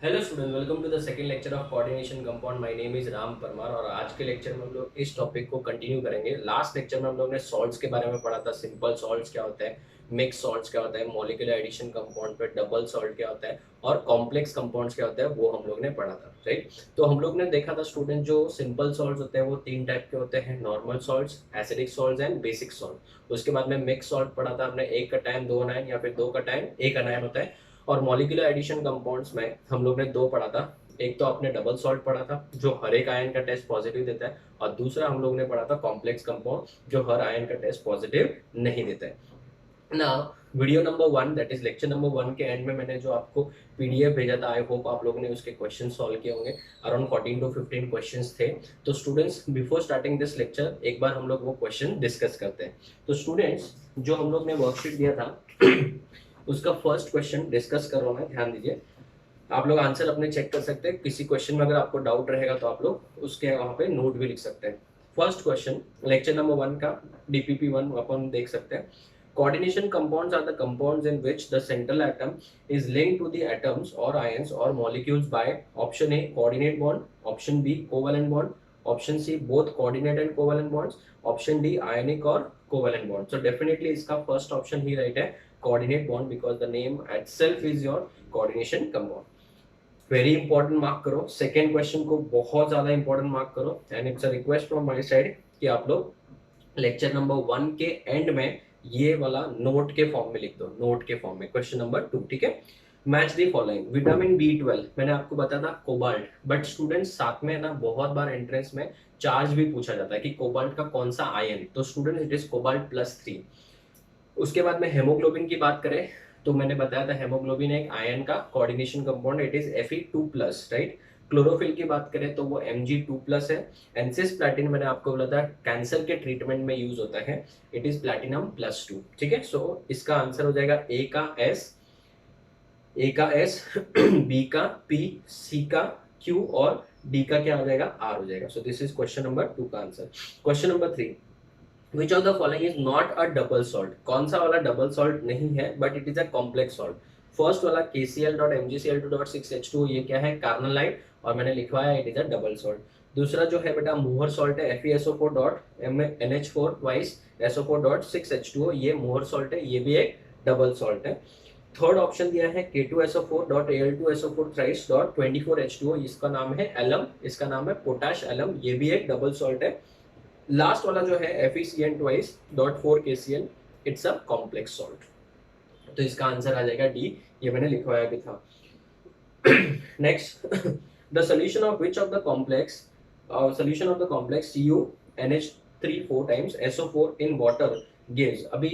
Hello student, welcome to the second lecture of coordination compound. My name is Ram Parmar और आज के lecture में हम लोग इस टॉपिक को कंटिन्यू करेंगे। लास्ट लेक्चर में हम लोग ने सॉल्ट्स के बारे में पढ़ा था। सिंपल सॉल्ट्स क्या होता है, मिक्स सॉल्ट्स क्या होता है, मॉलिक्यूलर एडिशन कंपाउंड पे डबल सॉल्ट क्या होता है और कॉम्प्लेक्स कंपाउंड्स क्या होता है, वो हम लोग ने पढ़ा था। राइट, तो हम लोग ने देखा था स्टूडेंट, जो सिंपल सॉल्ट्स होते हैं वो तीन टाइप के होते हैं, normal salts, acidic salts and basic salt. उसके बाद में मिक्स सॉल्ट पढ़ा था हमने, एक का टाइम दो अनायन या फिर दो का टाइम एक अनायन होता है। और मॉलिक्यूलर एडिशन कंपाउंड्स में हम लोग ने दो पढ़ा था। एक तो आपने डबल सॉल्ट पढ़ा था जो हर एक आयन का टेस्ट पॉजिटिव देता है, और दूसरा हम लोग ने पढ़ा था कॉम्प्लेक्स कंपाउंड जो हर आयन का टेस्ट पॉजिटिव नहीं देता है ना। Video number 1, that is lecture number 1 के एंड में मैंने जो आपको पीडीएफ भेजा था, आई होप आप लोगों ने उसके क्वेश्चन सॉल्व किए होंगे। अराउंड 14 टू 15 क्वेश्चंस थे। तो students, before starting this lecture एक बार हम लोग वो क्वेश्चन डिस्कस करते हैं। तो स्टूडेंट्स, जो हम लोग ने वर्कशीट दिया था उसका फर्स्ट क्वेश्चन डिस्कस कर रहा हूँ मैं, ध्यान दीजिए। आप लोग आंसर अपने चेक कर सकते हैं। किसी क्वेश्चन में अगर आपको डाउट रहेगा तो आप लोग उसके वहां पे नोट भी लिख सकते हैं। फर्स्ट क्वेश्चन लेक्चर नंबर 1 का, डीपीपी 1 अपन देख सकते हैं। Coordination compounds are the compounds in which the central atom is linked to the atoms और आयंस और molecules by option A coordinate bond, option B covalent bond, option C both coordinate and covalent bonds, option D ionic और covalent bond. So definitely इसका first option ही right है, coordinate bond, because the name itself is your coordination compound. Very important mark करो, second question को बहुत ज्यादा important mark करो। And it's a request from my side कि आप लोग लेक्चर नंबर 1 के एंड में ये वाला नोट के फॉर्म में लिख दो, नोट के फॉर्म में। क्वेश्चन नंबर 2, ठीक है। Match the following. Vitamin B12 मैंने आपको बताया था कोबाल्ट, बट स्टूडेंट साथ में ना बहुत बार एंट्रेंस में चार्ज भी पूछा जाता है कि कोबाल्ट का कौन सा आयन, तो स्टूडेंट इट इज कोबाल्ट +3। उसके बाद में हेमोग्लोबिन की बात करें तो मैंने बताया था हेमोग्लोबिन एक आयन का coordination compound, it is Fe2+, right. Chlorophyll की बात करें तो वो Mg2+ है। एनसिस प्लैटिन मैंने आपको बोला था कैंसर के ट्रीटमेंट में यूज होता है, इट इज प्लैटिनम +2, ठीक है। सो इसका आंसर हो जाएगा ए का S बी का P, सी का Q और डी का क्या हो जाएगा, R हो जाएगा। सो दिस इज क्वेश्चन नंबर 2 का answer. Question number 3, which of the following is not a double salt. कौन सा वाला डबल सॉल्ट नहीं है but it is a complex salt. First वाला KCl.MgCl2.6H2O, ये क्या है, कार्नलाइट, और मैंने लिखवाया it is a double salt. दूसरा जो है बेटा मोहर सॉल्ट है, FeSO4.NH4 ट्वाइस SO4.6H2O, ये मोहर सॉल्ट है, ये भी एक डबल सॉल्ट है। थर्ड ऑप्शन दिया है K2SO4.Al2SO4 थ्राइस डॉट 24H2O, इसका नाम है एलम, इसका नाम है पोटाश एलम, ये भी एक डबल सॉल्ट है। लास्ट वाला जो है FeCN twice dot 4KCl, it's a complex salt. तो इसका आंसर आ जाएगा डी, ये मैंने लिखवाया भी था। Next, the solution of which of the complex, solution of the complex CuNH3 4 times SO4 in water gives. अभी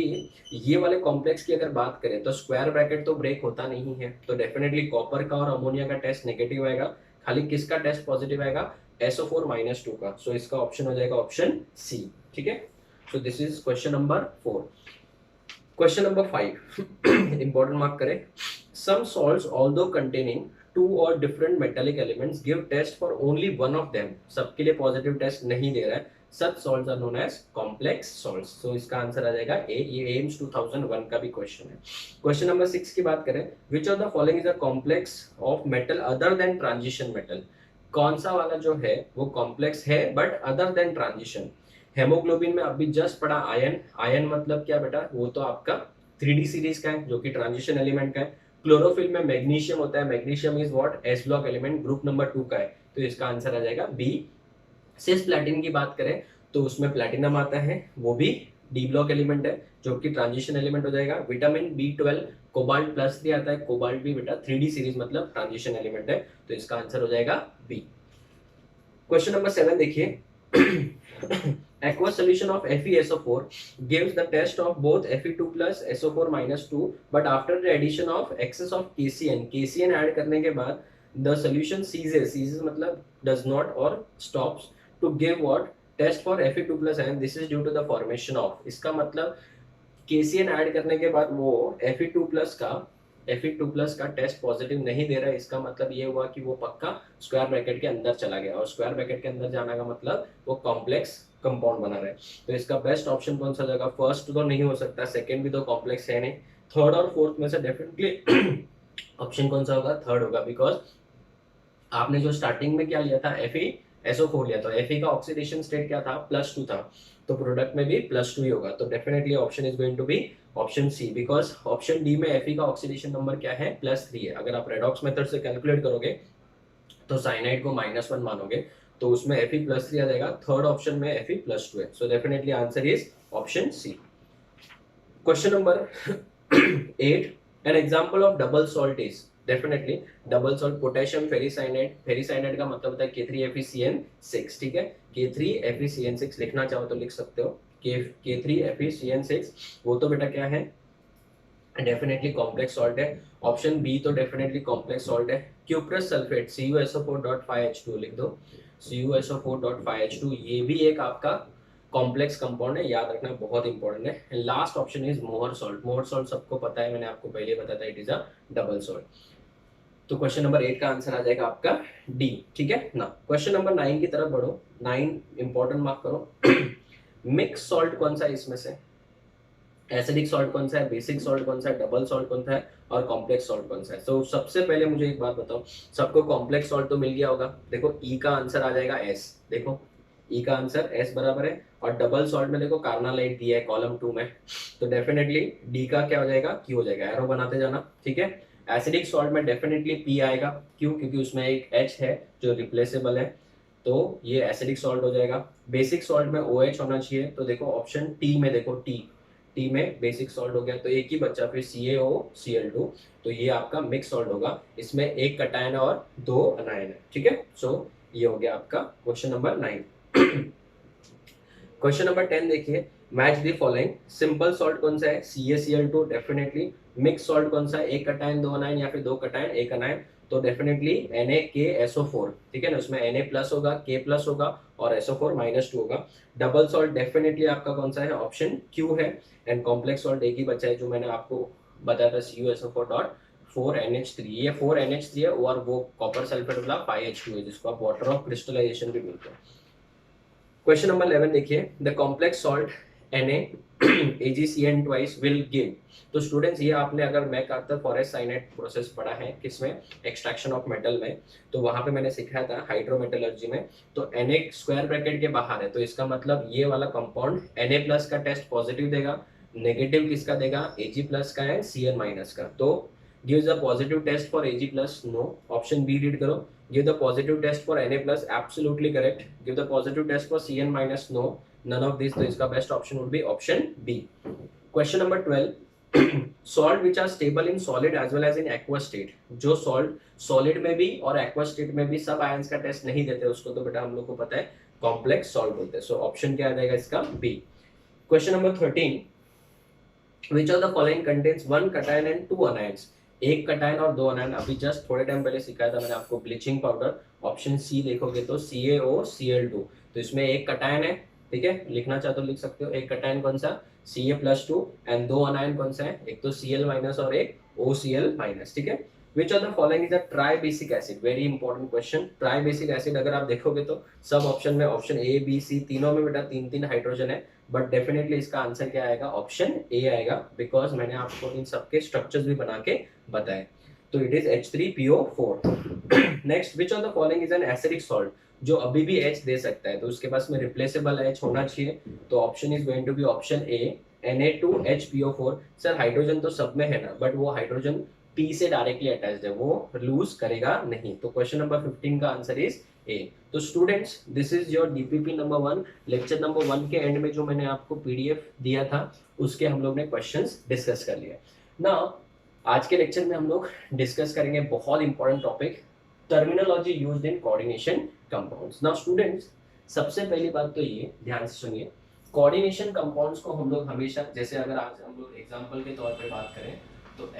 ये वाले कॉम्प्लेक्स की अगर बात करें तो स्क्वायर ब्रैकेट तो ब्रेक होता नहीं है, तो डेफिनेटली कॉपर का और अमोनिया का टेस्ट नेगेटिव आएगा। खाली किसका टेस्ट पॉजिटिव आएगा, SO4-2 का। सो इसका ऑप्शन हो जाएगा ऑप्शन सी, ठीक है। So this is question number 4। Question number 5 important mark करें। Some salts although containing two और different metallic elements give test for only one of them. सबके लिए पॉजिटिव टेस्ट नहीं दे रहा है, such salts are known as complex salts. So इसका answer आ जाएगा ए, ये एम्स 2001 का भी क्वेश्चन है। क्वेश्चन नंबर 6 की बात करें, विच of the following is a complex of metal other than transition metal. कौन सा वाला जो है वो कॉम्प्लेक्स है but other than transition. Haemoglobin में अभी जस्ट पढ़ा आयन, आयन मतलब क्या बेटा, वो तो आपका 3D सीरीज का है जो कि ट्रांजिशन एलिमेंट का है। क्लोरोफिल में मैग्नीशियम होता है, magnesium is what, S block element, group number 2 का है, तो इसका आंसर आ जाएगा बी। सिस प्लैटिन की बात करें तो उसमें प्लैटिनम आता है, वो भी डी ब्लॉक एलिमेंट है जो कि ट्रांजिशन एलिमेंट हो जाएगा। विटामिन B12 कोबाल्ट+3 आता है, कोबाल्ट भी बेटा 3D सीरीज मतलब ट्रांजिशन एलिमेंट है, तो इसका आंसर हो जाएगा बी। क्वेश्चन नंबर 7 देखिए। Aqueous solution of FeSO4 gives the test of both Fe2 plus SO4-2, but after the addition of excess of KCN add करने के बाद the solution ceases मतलब does not or stops to give what test for Fe2 plus, and this is due to the formation of, इसका मतलब KCN add करने के बाद वो Fe2 plus का टेस्ट पॉजिटिव नहीं दे रहा है। इसका मतलब ये हुआ कि वो पक्का स्क्वायर ब्रैकेट के अंदर चला गया, और स्क्वायर ब्रैकेट के अंदर जाने का मतलब वो कॉम्प्लेक्स कंपाउंड बना रहा है। तो इसका बेस्ट ऑप्शन कौन सा जाएगा, फर्स्ट तो नहीं हो सकता, सेकंड भी तो कॉम्प्लेक्स है नहीं, थर्ड और फोर्थ में से डेफिनेटली ऑप्शन कौन सा होगा, थर्ड होगा, बिकॉज आपने जो स्टार्टिंग में क्या लिया था, Fe लिया, तो Fe का ऑक्सीडेशन स्टेट क्या था, +2 था, तो प्रोडक्ट में भी +2 ही होगा। तो definitely option is going to be option C, because option D में Fe का ऑक्सीडेशन नंबर क्या है, +3 है। अगर आप रेडॉक्स मेथड से कैलकुलेट करोगे तो साइनाइड को -1 मानोगे तो उसमें Fe+3 आ जाएगा, थर्ड ऑप्शन में Fe+2 है। So definitely answer is option C. Question number 8, an example of double salt is, definitely double salt potassium ferricyanide, ferricyanide का मतलब होता है K3FeCN6, ठीक है, K3FeCN6 लिखना चाहो तो लिख सकते हो, K3FeCN6, वो तो बेटा क्या है, डेफिनेटली कॉम्प्लेक्स सॉल्ट है। ऑप्शन बी तो डेफिनेटली कॉम्प्लेक्स सॉल्ट है। क्यूप्रस सल्फेट CuSO4.5H2 लिख दो, CuSO4.5H2, ये भी एक आपका कॉम्प्लेक्स कंपाउंड है, याद रखना बहुत इंपॉर्टेंट है। लास्ट ऑप्शन इज मोहर सॉल्ट, मोहर सॉल्ट सबको पता है, मैंने आपको पहले बताया था, it is a double salt. तो क्वेश्चन नंबर 8 का आंसर आ जाएगा आपका डी, ठीक है ना। क्वेश्चन नंबर 9 की तरफ बढ़ो, 9 इंपॉर्टेंट मार्क करो। मिक्स सॉल्ट कौन सा है इसमें से, एसिडिक सॉल्ट कौन सा है, बेसिक सॉल्ट कौन सा है, डबल सॉल्ट कौन सा है, और कॉम्प्लेक्स सॉल्ट कौन सा है। तो सबसे पहले मुझे एक बात बताओ, सबको कॉम्प्लेक्स सॉल्ट तो मिल गया होगा, देखो ई का आंसर आ जाएगा एस, देखो ई का आंसर एस बराबर है, और डबल सॉल्ट में देखो कार्नालाइट दिया है कॉलम 2 में, तो डेफिनेटली डी का क्या हो जाएगा, क्यू हो जाएगा, एरो बनाते जाना, ठीक है। एसिडिक सॉल्ट में डेफिनेटली पी आएगा, क्यों, क्योंकि उसमें एक एच है जो रिप्लेसेबल है, तो ये एसिडिक सॉल्ट हो जाएगा। बेसिक सॉल्ट में ओ एच होना चाहिए, तो देखो ऑप्शन टी में, देखो टी, टी में बेसिक सॉल्ट हो गया, तो एक ही बच्चा, फिर CaOCl2, तो ये आपका मिक्स सॉल्ट होगा, इसमें एक कटायन और 2 अनायन है, ठीक है। सो ये हो गया आपका क्वेश्चन नंबर 9। क्वेश्चन नंबर 10 देखिए, match the following, simple salt कौन सा है, CaCl2 डेफिनेटली, मिक्स सॉल्ट कौन सा है, एक कटायन 2 अनायन या फिर 2 कटायन 1 अनायन, तो डेफिनेटली NaKSO4, ठीक है ना, उसमें Na प्लस होगा, K प्लस होगा, और SO4 -2 होगा। डबल सॉल्ट डेफिनेटली आपका कौन सा है, ऑप्शन क्यू है। एंड कॉम्प्लेक्स सॉल्ट एक ही बचा है जो मैंने आपको बताया था, CuSO4.4NH3, ये 4NH3 है, और वो कॉपर सल्फेट वाला 5H2 है, जिसको आप वाटर ऑफ क्रिस्टलाइजेशन भी बोलते हैं। क्वेश्चन नंबर 11 देखिए, the complex salt NaAgCN twice will give, तो स्टूडेंट्स ये आपने अगर मैकआर्थर फॉरेस्ट साइनेट प्रोसेस पढ़ा है, किसमें, एक्सट्रैक्शन ऑफ मेटल में, तो वहां पे मैंने सिखाया था हाइड्रोमेटलर्जी में, तो Na स्क्वायर ब्रैकेट के बाहर है, तो इसका मतलब ये वाला कंपाउंड Na प्लस का टेस्ट पॉजिटिव देगा, नेगेटिव किसका देगा, Ag प्लस का है, Cn माइनस का, तो gives a positive test for Ag plus, no, option B read करो, give the positive test for Na plus, absolutely correct, give the positive test for Cn minus, no, none of these, तो इसका best option would be option B. Question number 12, salt which are stable in solid as well as in aqua state, जो salt solid में भी और aqua state में भी सब ions का टेस्ट नहीं देते उसको, तो बेटा हम लोग को पता है कॉम्प्लेक्स सॉल्ट बोलते हैं। सो ऑप्शन क्या आ जाएगा इसका, B. Question number 13, which of the following contains 1 cation and 2 anions, एक कटायन और 2 अनायन, अभी जस्ट थोड़े टाइम पहले सिखाया था मैंने आपको ब्लीचिंग पाउडर, ऑप्शन सी देखोगे तो CaOCl2, तो इसमें एक कटायन है, ठीक है, लिखना चाहते हो लिख सकते हो, एक कटायन कौन सा, Ca+2, एंड 2 अनायन कौन सा है, एक तो Cl माइनस और एक OCl माइनस, ठीक है। विच of the following is a try basic acid, very important question, try basic acid अगर आप देखोगे तो सब ऑप्शन में, ऑप्शन ए बी सी तीनों में बेटा 3-3 हाइड्रोजन है, बट डेफिनेटली इसका आंसर क्या आएगा, ऑप्शन ए आएगा, बिकॉज मैंने आपको इन सबके स्ट्रक्चर्स भी बना के बताए, तो it is H3PO4। Next, which of the following is an acidic salt, जो अभी भी H दे सकता है, तो उसके पास में रिप्लेसेबल H होना चाहिए, तो option is going to be option A, Na2HPO4। Sir hydrogen तो सब में है ना, बट वो हाइड्रोजन P से डायरेक्टली अटैच्ड है, वो लूज करेगा नहीं, तो क्वेश्चन नंबर 15 का आंसर इज ए। तो students this is your DPP number 1, lecture number 1 के एंड में जो मैंने आपको PDF दिया था उसके हम लोग ने क्वेश्चंस डिस्कस कर लिए ना। आज के लेक्चर में हम लोग डिस्कस करेंगे बहुत important topic, terminology used in coordination compounds. Now students, सबसे पहली बात तो ये ध्यान से सुनिए, कोऑर्डिनेशन कंपाउंड्स को हम लोग हमेशा, जैसे अगर आज हम लोग एग्जांपल के तौर पे बात करें तो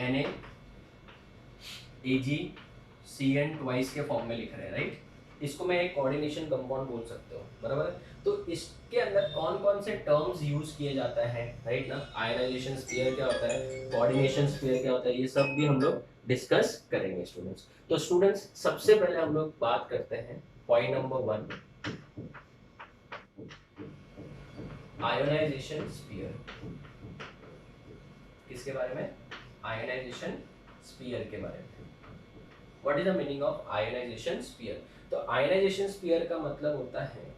NaAgCN ट्वाइस के फॉर्म में लिख रहे हैं, राइट, इसको मैं एक कोऑर्डिनेशन कंपाउंड बोल सकते हो, बराबर है। तो इसके अंदर कौन कौन से टर्म्स यूज किए जाते हैं, राइट ना, आयनाइजेशन स्फीयर क्या होता है, कोऑर्डिनेशन स्फीयर क्या होता है, ये सब भी हम लोग डिस्कस करेंगे स्टूडेंट्स। तो स्टूडेंट्स सबसे पहले हम लोग बात करते हैं पॉइंट नंबर 1, आयोनाइजेशन स्फीयर, किसके बारे में, आयोनाइजेशन स्फीयर के बारे में। What is the meaning of ionisation sphere? तो आयोनाइजेशन स्फीयर का मतलब होता है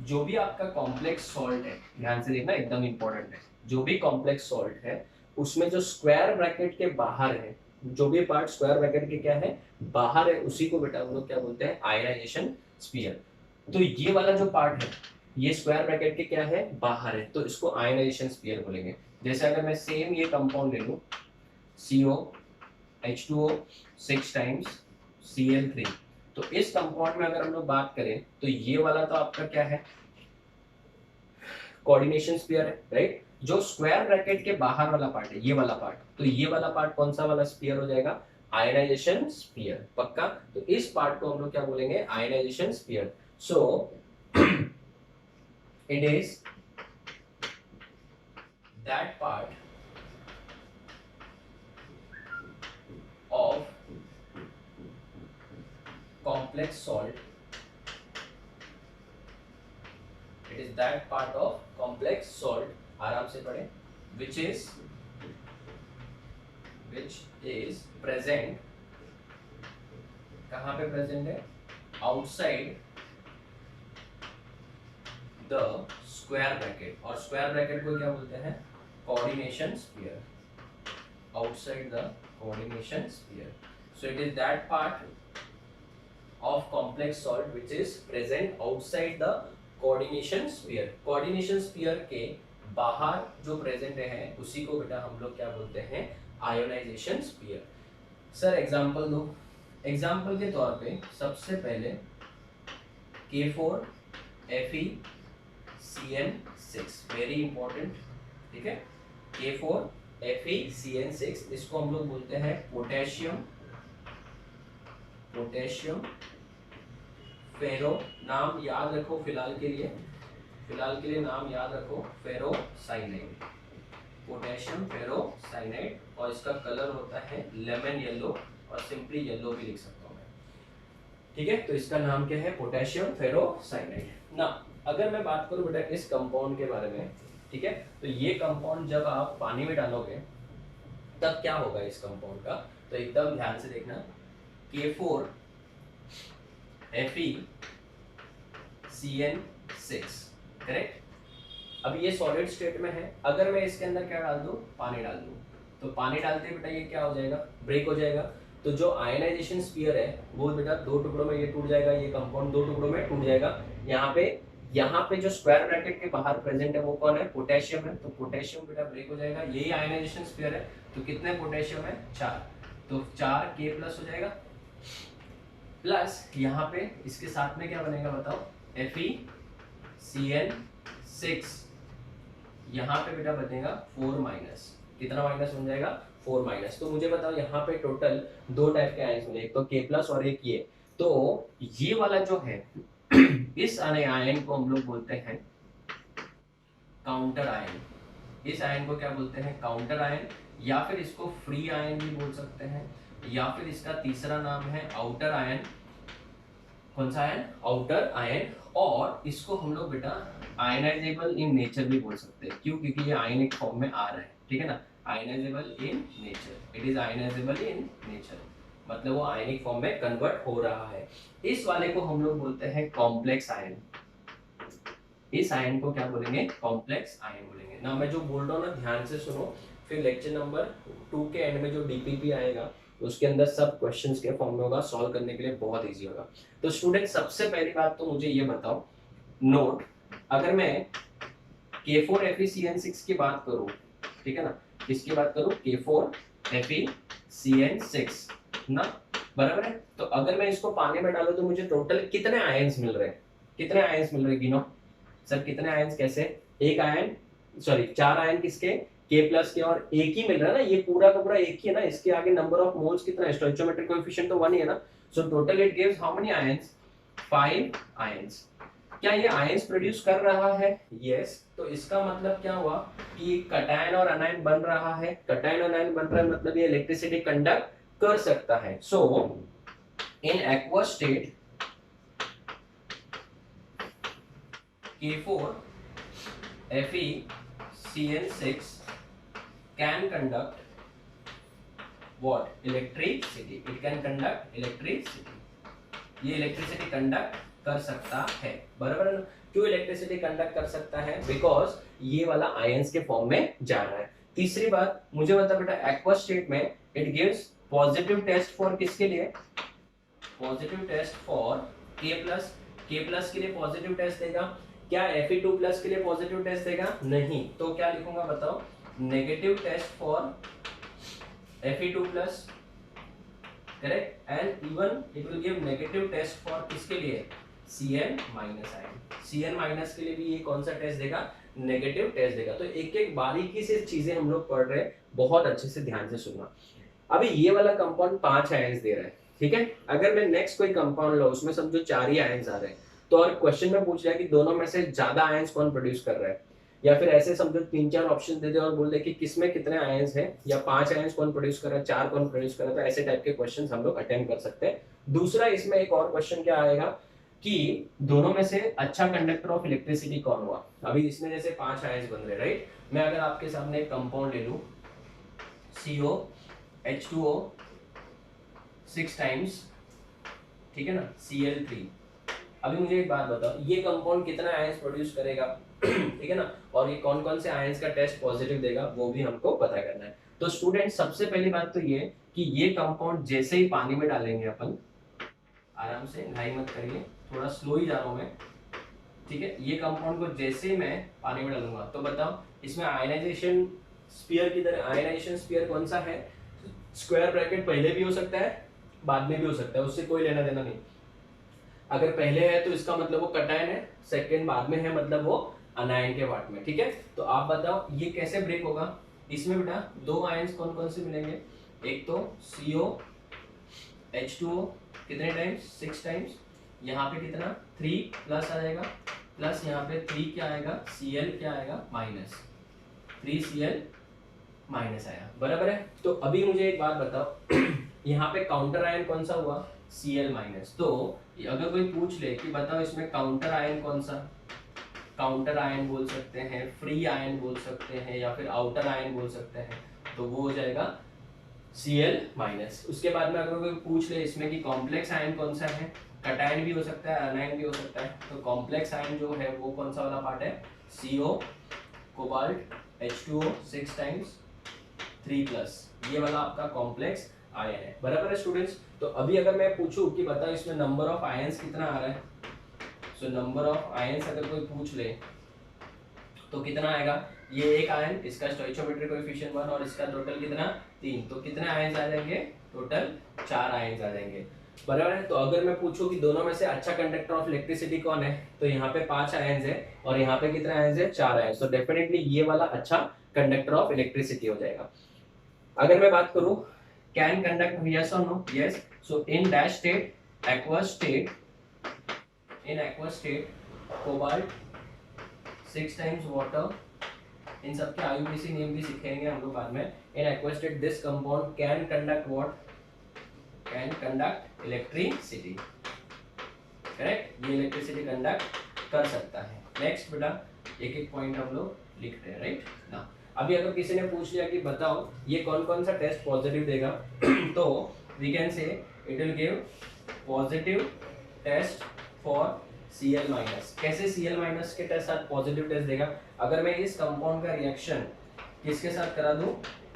जो भी आपका कॉम्प्लेक्स सॉल्ट है, ध्यान से देखना एकदम इंपॉर्टेंट है, जो भी कॉम्प्लेक्स सॉल्ट है उसमें जो स्क्वायर ब्रैकेट के बाहर है, जो भी पार्ट स्क्वायर ब्रैकेट के क्या है बाहर है, उसी को बेटा हम लोग क्या बोलते हैं आयोनाइजेशन स्फीयर। तो ये वाला जो पार्ट है ये स्क्वायर ब्रैकेट के क्या है बाहर है, तो इसको आयोनाइजेशन स्फीयर बोलेंगे। जैसे अगर मैं सेम ये कंपाउंड ले लूं CO H2O 6 टाइम्स Cl3, तो इस कंपाउंड में अगर हम लोग बात करें तो ये वाला तो आपका क्या है कोऑर्डिनेशन स्फीयर है, राइट। जो स्क्वायर ब्रैकेट के बाहर वाला पार्ट है ये वाला पार्ट, तो ये वाला पार्ट कौन सा वाला स्फीयर हो जाएगा आयनाइजेशन स्फीयर, पक्का। तो इस पार्ट को हम लोग क्या बोलेंगे ionisation sphere. So it is that part of complex salt, it is that part of complex salt, आराम से पढ़े, which is present, कहाँ पे प्रेजेंट है आउटसाइड द स्क्वायर ब्रैकेट, और स्क्वायर ब्रैकेट को क्या बोलते हैं coordination sphere, outside the coordination sphere. So it is that part of complex salt which is present outside the coordination sphere। coordination sphere के बाहर जो प्रेजेंट है उसी को बेटा हम लोग क्या बोलते हैं आयोनाइजेशन स्फीयर। सर एग्जांपल दो। एग्जांपल के तौर पे सबसे पहले K4FeCN6, वेरी इंपॉर्टेंट, ठीक है। K4FeCN6 इसको हम लोग बोलते हैं पोटेशियम फेरो, नाम याद रखो फिलहाल के लिए नाम याद रखो फेरोसाइनाइड, पोटेशियम फेरोसाइनाइड, और इसका कलर होता है लेमन येलो, और सिंपली येलो भी लिख सकता हूँ मैं, ठीक है। तो इसका नाम क्या है पोटेशियम फेरोसाइनाइड ना। अगर मैं बात करूँ बेटा इस कंपाउंड के बारे में, ठीक है, तो ये कंपाउंड जब आप पानी में डालोगे तब क्या होगा इस कंपाउंड का, तो एकदम ध्यान से देखना K4FeCN6, करेक्ट। अब ये सॉलिड स्टेट में है, अगर मैं इसके अंदर क्या डाल दूं पानी डाल दूं, तो पानी डालते बेटा ये क्या हो जाएगा ब्रेक हो जाएगा। तो जो आयनाइजेशन स्फीयर है वो बेटा दो टुकड़ों में ये टूट जाएगा, ये कंपाउंड दो टुकड़ों में टूट जाएगा। यहाँ पे जो स्क्वायर ब्रैकेट के बाहर प्रेजेंट है वो कौन है पोटेशियम है, तो पोटेशियम बेटा ब्रेक हो जाएगा, यही आयनाइजेशन स्फीयर है। तो कितने पोटेशियम है 4, तो 4K प्लस हो जाएगा, प्लस यहाँ पे इसके साथ में क्या बनेगा बताओ FeCN6, यहाँ पे बेटा बनेगा 4 माइनस, कितना माइनस बन जाएगा 4 माइनस। तो मुझे बताओ यहाँ पे टोटल दो टाइप के आयन्स मिले, एक तो K प्लस और एक ये। तो ये वाला जो है इस आयन को हम लोग बोलते हैं काउंटर आयन, इस आयन को क्या बोलते हैं काउंटर आयन, या फिर इसको फ्री आयन भी बोल सकते हैं, या फिर इसका तीसरा नाम है आउटर आयन। कौन सा आयन आउटर आयन। और इसको हम लोग बेटा आयनाइजेबल इन नेचर भी बोल सकते हैं, क्यों, क्योंकि ये आयनिक फॉर्म में आ रहा है, ठीक है ना। Ionisable in nature, it is ionisable in nature, मतलब वो आयनिक फॉर्म में कन्वर्ट हो रहा है। इस वाले को हम लोग बोलते हैं कॉम्प्लेक्स आयन, इस आयन को क्या बोलेंगे कॉम्प्लेक्स आयन बोलेंगे ना। मैं जो बोल रहा हूँ ना ध्यान से सुनो, फिर लेक्चर नंबर 2 के एंड में जो DPP आएगा उसके अंदर सब क्वेश्चंस के फॉर्म में होगा, सॉल्व करने के लिए बहुत इजी होगा। तो स्टूडेंट सबसे पहली बात तो मुझे ये बताओ, नोट, अगर मैं K4FeCN6 की बात करूं, ठीक है ना, किसकी बात करूं K4FeCN6 ना, बराबर है। तो अगर मैं इसको पानी में डालूं तो मुझे टोटल कितने आयन्स मिल रहे हैं, कितने आयन्स मिल रहे गिनो सर, कितने आयन्स कैसे, एक आयन सॉरी 4 आयन किसके K प्लस के, और एक ही मिल रहा है ना, ये पूरा का पूरा एक ही है ना, इसके आगे नंबर ऑफ मोल्स कितना है, स्टोइचोमेट्रिक कोएफिशिएंट तो 1 ही है ना। So total it gives how many ions 5 ions. क्या ये आयंस प्रोड्यूस कर रहा है, यस। तो इसका मतलब क्या हुआ कि कटायन और अनायन बन रहा है, कटायन और अनायन बन रहा है मतलब ये इलेक्ट्रिसिटी कंडक्ट कर सकता है। So in aqueous state K4FeCN6 can conduct what electricity, it can conduct electricity, ये इलेक्ट्रिसिटी कंडक्ट कर सकता है, बराबर है ना। क्यों इलेक्ट्रिसिटी कंडक्ट कर सकता है, बिकॉज ये वाला आयंस के फॉर्म में जा रहा है। तीसरी बात मुझे बता बेटा, एक्वस स्टेट में it gives positive test for किसके लिए, positive test for K plus के लिए पॉजिटिव टेस्ट देगा, क्या Fe2 प्लस के लिए पॉजिटिव टेस्ट देगा, नहीं, तो क्या लिखूंगा बताओ, negative test for Fe2 plus, correct, and even it will give negative test for किसके लिए, Cn minus ion, Cn minus के लिए भी ये कौन सा टेस्ट देगा, नेगेटिव टेस्ट देगा। तो एक एक बारीकी से चीजें हम लोग पढ़ रहे हैं, बहुत अच्छे से ध्यान से सुनना। अभी ये वाला कंपाउंड 5 आयंस दे रहा है, ठीक है, अगर मैं नेक्स्ट कोई कंपाउंड लो उसमें समझो 4 ही आयंस आ रहे हैं, तो और क्वेश्चन में पूछ रहा है कि दोनों में से ज्यादा आयंस कौन प्रोड्यूस कर रहा है, या फिर ऐसे समझो 3-4 ऑप्शन दे दे और बोल दे कि किसमें कितने आयंस हैं, या 5 आयंस कौन प्रोड्यूस कर रहा है, 4 कौन प्रोड्यूस कर रहा है, तो ऐसे टाइप के क्वेश्चंस हम लोग अटेम्प्ट कर सकते हैं। दूसरा इसमें एक और क्वेश्चन क्या आएगा कि दोनों में से अच्छा कंडक्टर ऑफ इलेक्ट्रिसिटी कौन हुआ। अभी इसमें जैसे 5 आयंस बन रहे, राइट, मैं अगर आपके सामने एक कंपाउंड ले लूं COH2O 6 टाइम्स, ठीक है ना, Cl3, अभी मुझे एक बात बताओ, ये कंपाउंड कितना आयंस प्रोड्यूस करेगा ठीक है ना, और ये कौन कौन से आयंस का टेस्ट पॉजिटिव देगा वो भी हमको पता करना है। तो स्टूडेंट सबसे पहली बात तो ये कि ये कंपाउंड जैसे ही पानी में डालेंगे अपन, आराम से घाई मत करिए, थोड़ा स्लो ही जा रहा हूं मैं, ठीक है, ये कंपाउंड को जैसे मैं पानी में डालूंगा तो बताओ इसमें आयनाइजेशन स्फीयर की तरह, आयनाइजेशन स्फीयर कौन सा है, स्क्वायर ब्रैकेट पहले भी हो सकता है बाद में भी हो सकता है, उससे कोई लेना देना नहीं। अगर पहले है तो इसका मतलब वो कटायन है, सेकंड बाद में है मतलब वो अनायन के पार्ट में, ठीक है। तो आप बताओ ये कैसे ब्रेक होगा, इसमें बेटा 2 आयंस कौन कौन से मिलेंगे, एक तो COH2O कितने टाइम्स, 6 टाइम्स, यहाँ पे कितना 3 प्लस आ जाएगा, प्लस यहाँ पे 3 क्या आएगा, Cl क्या आएगा माइनस, 3Cl माइनस आया, बराबर है। तो अभी मुझे एक बात बताओ यहाँ पे काउंटर आयन कौन सा हुआ, Cl माइनस, तो अगर कोई पूछ ले कि बताओ इसमें काउंटर आयन कौन सा, काउंटर आयन बोल सकते हैं, फ्री आयन बोल सकते हैं, या फिर आउटर आयन बोल सकते हैं, तो वो हो जाएगा Cl माइनस। उसके बाद में अगर कोई पूछ ले इसमें कि कॉम्प्लेक्स आयन कौन सा है, कटायन भी हो सकता है अनायन भी हो सकता है, तो कॉम्प्लेक्स आयन जो है वो कौन सा वाला पार्ट है, CO cobalt H2O 6 times 3 plus, ये वाला आपका कॉम्प्लेक्स आयन है, बराबर है स्टूडेंट्स। तो अभी अगर मैं पूछूं कि बताओ इसमें नंबर ऑफ आयंस कितना आ रहा है, सो नंबर ऑफ आयंस अगर कोई पूछ ले तो कितना आएगा, ये एक आयन, इसका स्टोइचियोमेट्रिक कोएफिशिएंट 1 और इसका टोटल कितना 3, तो कितने आयंस आ जाएंगे, टोटल 4 आयंस आ जाएंगे, बराबर है। तो अगर मैं पूछूं कि दोनों में से अच्छा कंडक्टर ऑफ इलेक्ट्रिसिटी कौन है, तो यहाँ पे 5 आयंस है और यहाँ पे कितने आयंस है, 4 आयंस, तो डेफिनेटली ये वाला अच्छा कंडक्टर ऑफ इलेक्ट्रिसिटी हो जाएगा। अगर मैं बात करूं कैन कंडक्ट, यस और no, yes, so in dash state, aqueous state, in aqueous state cobalt 6 times water, इन सब के IUPAC नेम भी सीखेंगे हम लोग बाद में। इन aqueous state this compound can conduct what, can conduct electricity, correct, ये इलेक्ट्रिसिटी कंडक्ट कर सकता है। नेक्स्ट बेटा एक एक पॉइंट हम लोग लिख रहे हैं, राइट ना। अभी अगर किसी ने पूछ लिया कि बताओ ये कौन कौन सा टेस्ट पॉजिटिव देगा तो we can say it will give positive test for Cl minus. कैसे Cl माइनस के टेस्ट साथ पॉजिटिव टेस्ट देगा, अगर मैं इस कंपाउंड का रिएक्शन किसके साथ करा दूं,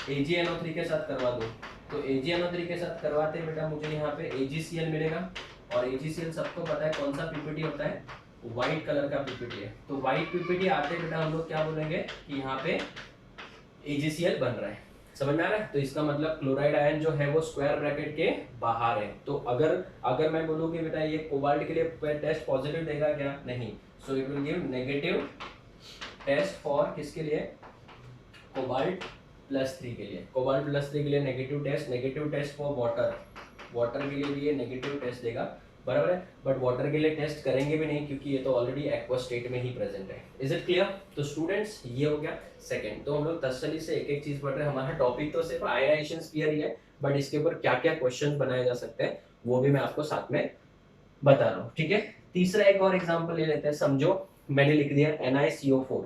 AgNO3 के साथ करवा दूं, तो AgNO3 के साथ करवाते बेटा मुझे यहाँ पे AgCl मिलेगा, और AgCl सबको पता है कौन सा पीपीटी होता है, व्हाइट कलर का पीपीटी है। तो व्हाइट पीपीटी आते बेटा हम लोग क्या बोलेंगे कि यहाँ पे AgCl बन रहा है, समझ में आ रहा है। तो इसका मतलब क्लोराइड आयन जो है वो स्क्वायर ब्रैकेट के बाहर है। तो अगर मैं बोलूँ कि बेटा ये कोबाल्ट के लिए टेस्ट पॉजिटिव देगा क्या, नहीं, so it will give negative test for किसके लिए, कोबाल्ट +3 के लिए, कोबाल्ट +3 के लिए नेगेटिव टेस्ट फॉर वाटर के लिए भी ये नेगेटिव टेस्ट देगा, बराबर है। बट वाटर के लिए टेस्ट करेंगे भी नहीं क्योंकि ये तो ऑलरेडी एक्वस स्टेट में ही प्रेजेंट है। Is it clear. तो स्टूडेंट्स ये हो गया सेकंड। तो हम लोग तसल्ली से एक एक चीज पढ़ रहे हैं। हमारा टॉपिक तो सिर्फ आयनाइजेशन स्फीयर ही है, बट इसके ऊपर क्या क्या क्वेश्चन बनाए जा सकते हैं वो भी मैं आपको साथ में बता रहा हूँ, ठीक है। तीसरा एक और एग्जाम्पल ले लेते हैं। समझो मैंने लिख दिया NiCO4,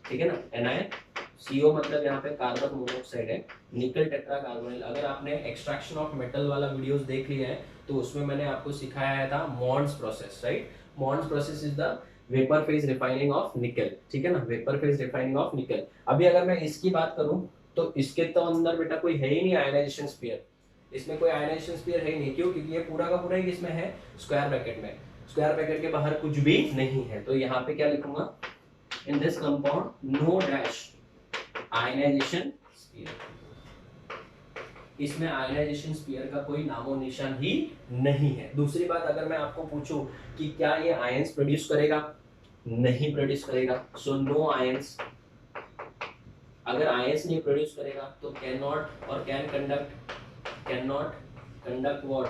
ठीक है ना, CO मतलब यहाँ पे कार्बन मोनोऑक्साइड है, निकल टेट्राकार्बोनिल। अगर आपने एक्सट्रैक्शन ऑफ मेटल वाला वीडियोस देख लिया है तो उसमें मैंने आपको सिखाया था Mond's process, right. Mond's process is the vapour phase refining of nickel, ठीक है ना, वेपर फेज रिफाइनिंग ऑफ निकल। अभी अगर मैं इसकी बात करूं तो इसके तो अंदर बेटा कोई है ही नहीं आयनाइजेशन स्फीयर, इसमें कोई आयनाइजेशन स्फीयर है ही नहीं। क्यों? क्योंकि ये पूरा का पूरा ही इसमें है स्क्वायर ब्रैकेट में, स्क्वायर ब्रैकेट के बाहर कुछ भी नहीं है। तो यहाँ पे क्या लिखूंगा, in this compound no dash ionisation sphere, इसमें आयनाइजेशन स्फीयर का कोई नामो निशान ही नहीं है। दूसरी बात, अगर मैं आपको पूछूं कि क्या ये आयंस प्रोड्यूस करेगा, नहीं प्रोड्यूस करेगा, सो नो आयंस। अगर आयंस नहीं प्रोड्यूस करेगा तो कैन नॉट और can not conduct what,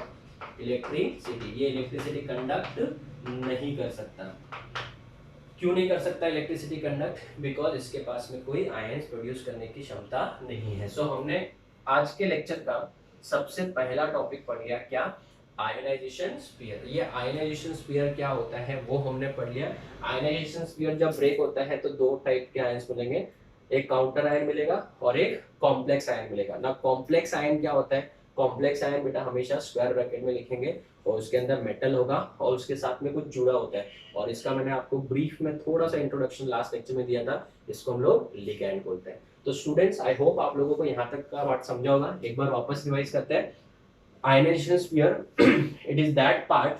electricity. ये इलेक्ट्रिसिटी कंडक्ट नहीं कर सकता। क्यों नहीं कर सकता इलेक्ट्रिसिटी कंडक्ट? बिकॉज इसके पास में कोई आयंस प्रोड्यूस करने की क्षमता नहीं है। सो हमने आज के लेक्चर का सबसे पहला टॉपिक पढ़ लिया, क्या? Ionisation sphere. ये आयनाइजेशन स्फीयर क्या होता है वो हमने पढ़ लिया। आयनाइजेशन स्फीयर जब ब्रेक होता है तो दो टाइप के आयंस मिलेंगे, एक काउंटर आयन मिलेगा और एक कॉम्प्लेक्स आयन मिलेगा ना। कॉम्प्लेक्स आयन क्या होता है? कॉम्प्लेक्स आयन बेटा हमेशा स्क्वायर ब्रैकेट में लिखेंगे और उसके अंदर मेटल होगा और उसके साथ में कुछ जुड़ा होता है, और इसका मैंने आपको ब्रीफ में थोड़ा सा इंट्रोडक्शन लास्ट लेक्चर में दिया था, इसको हम लोग लिगैंड बोलते हैं। तो स्टूडेंट्स, आई होप आप लोगों को यहाँ तक का बात समझा होगा। एक बार वापस रिवाइज करते हैं। Ionisation sphere it is that part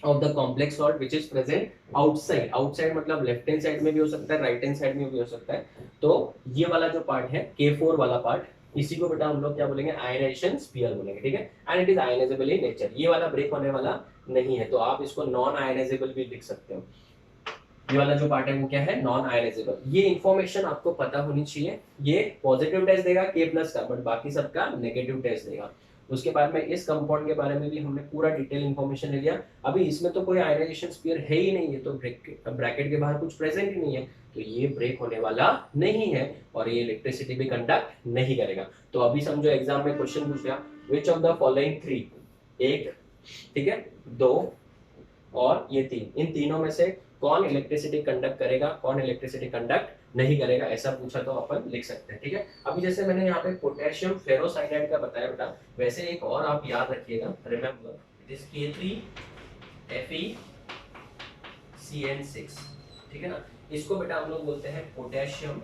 of the complex salt which is present outside, outside मतलब लेफ्ट हैंड साइड में भी हो सकता है, राइट हैंड साइड में भी हो सकता है। तो ये वाला जो पार्ट है K4 वाला पार्ट, इसी को बेटा हम लोग क्या बोलेंगे, आयनाइजेशन स्फीयर बोलेंगे, ठीक है। And it is ionisable in nature, ये वाला ब्रेक होने वाला नहीं है, तो आप इसको नॉन आयनाइजेबल भी लिख सकते हो। ये वाला जो पार्ट है वो क्या है, नॉन आयनाइजेबल। ये इंफॉर्मेशन आपको पता होनी चाहिए। ये पॉजिटिव टेस्ट देगा K+ का, बट बाकी सबका नेगेटिव टेस्ट देगा। उसके बाद में इस कंपाउंड के बारे में भी हमने पूरा डिटेल इंफॉर्मेशन ले लिया। अभी इसमें तो कोई आयनाइजेशन स्फीयर है ही नहीं है, तो ब्रैकेट के बाहर कुछ प्रेजेंट ही नहीं है, तो ये ब्रेक होने वाला नहीं है और ये इलेक्ट्रिसिटी भी कंडक्ट नहीं करेगा। तो अभी समझो एग्जाम में क्वेश्चन पूछ गया, विच ऑफ द फॉलोइंग थ्री, एक, ठीक है, दो और ये तीन, इन तीनों में से कौन इलेक्ट्रिसिटी कंडक्ट करेगा, कौन इलेक्ट्रिसिटी कंडक्ट नहीं करेगा, ऐसा पूछा तो अपन लिख सकते हैं, ठीक है। अभी जैसे मैंने यहाँ पे पोटेशियम फेरोसाइनाइड का बताया बेटा, वैसे एक और आप याद रखिएगा, रिमेंबर इट इज K3FeCN6, ठीक है ना। इसको बेटा हम लोग बोलते हैं पोटेशियम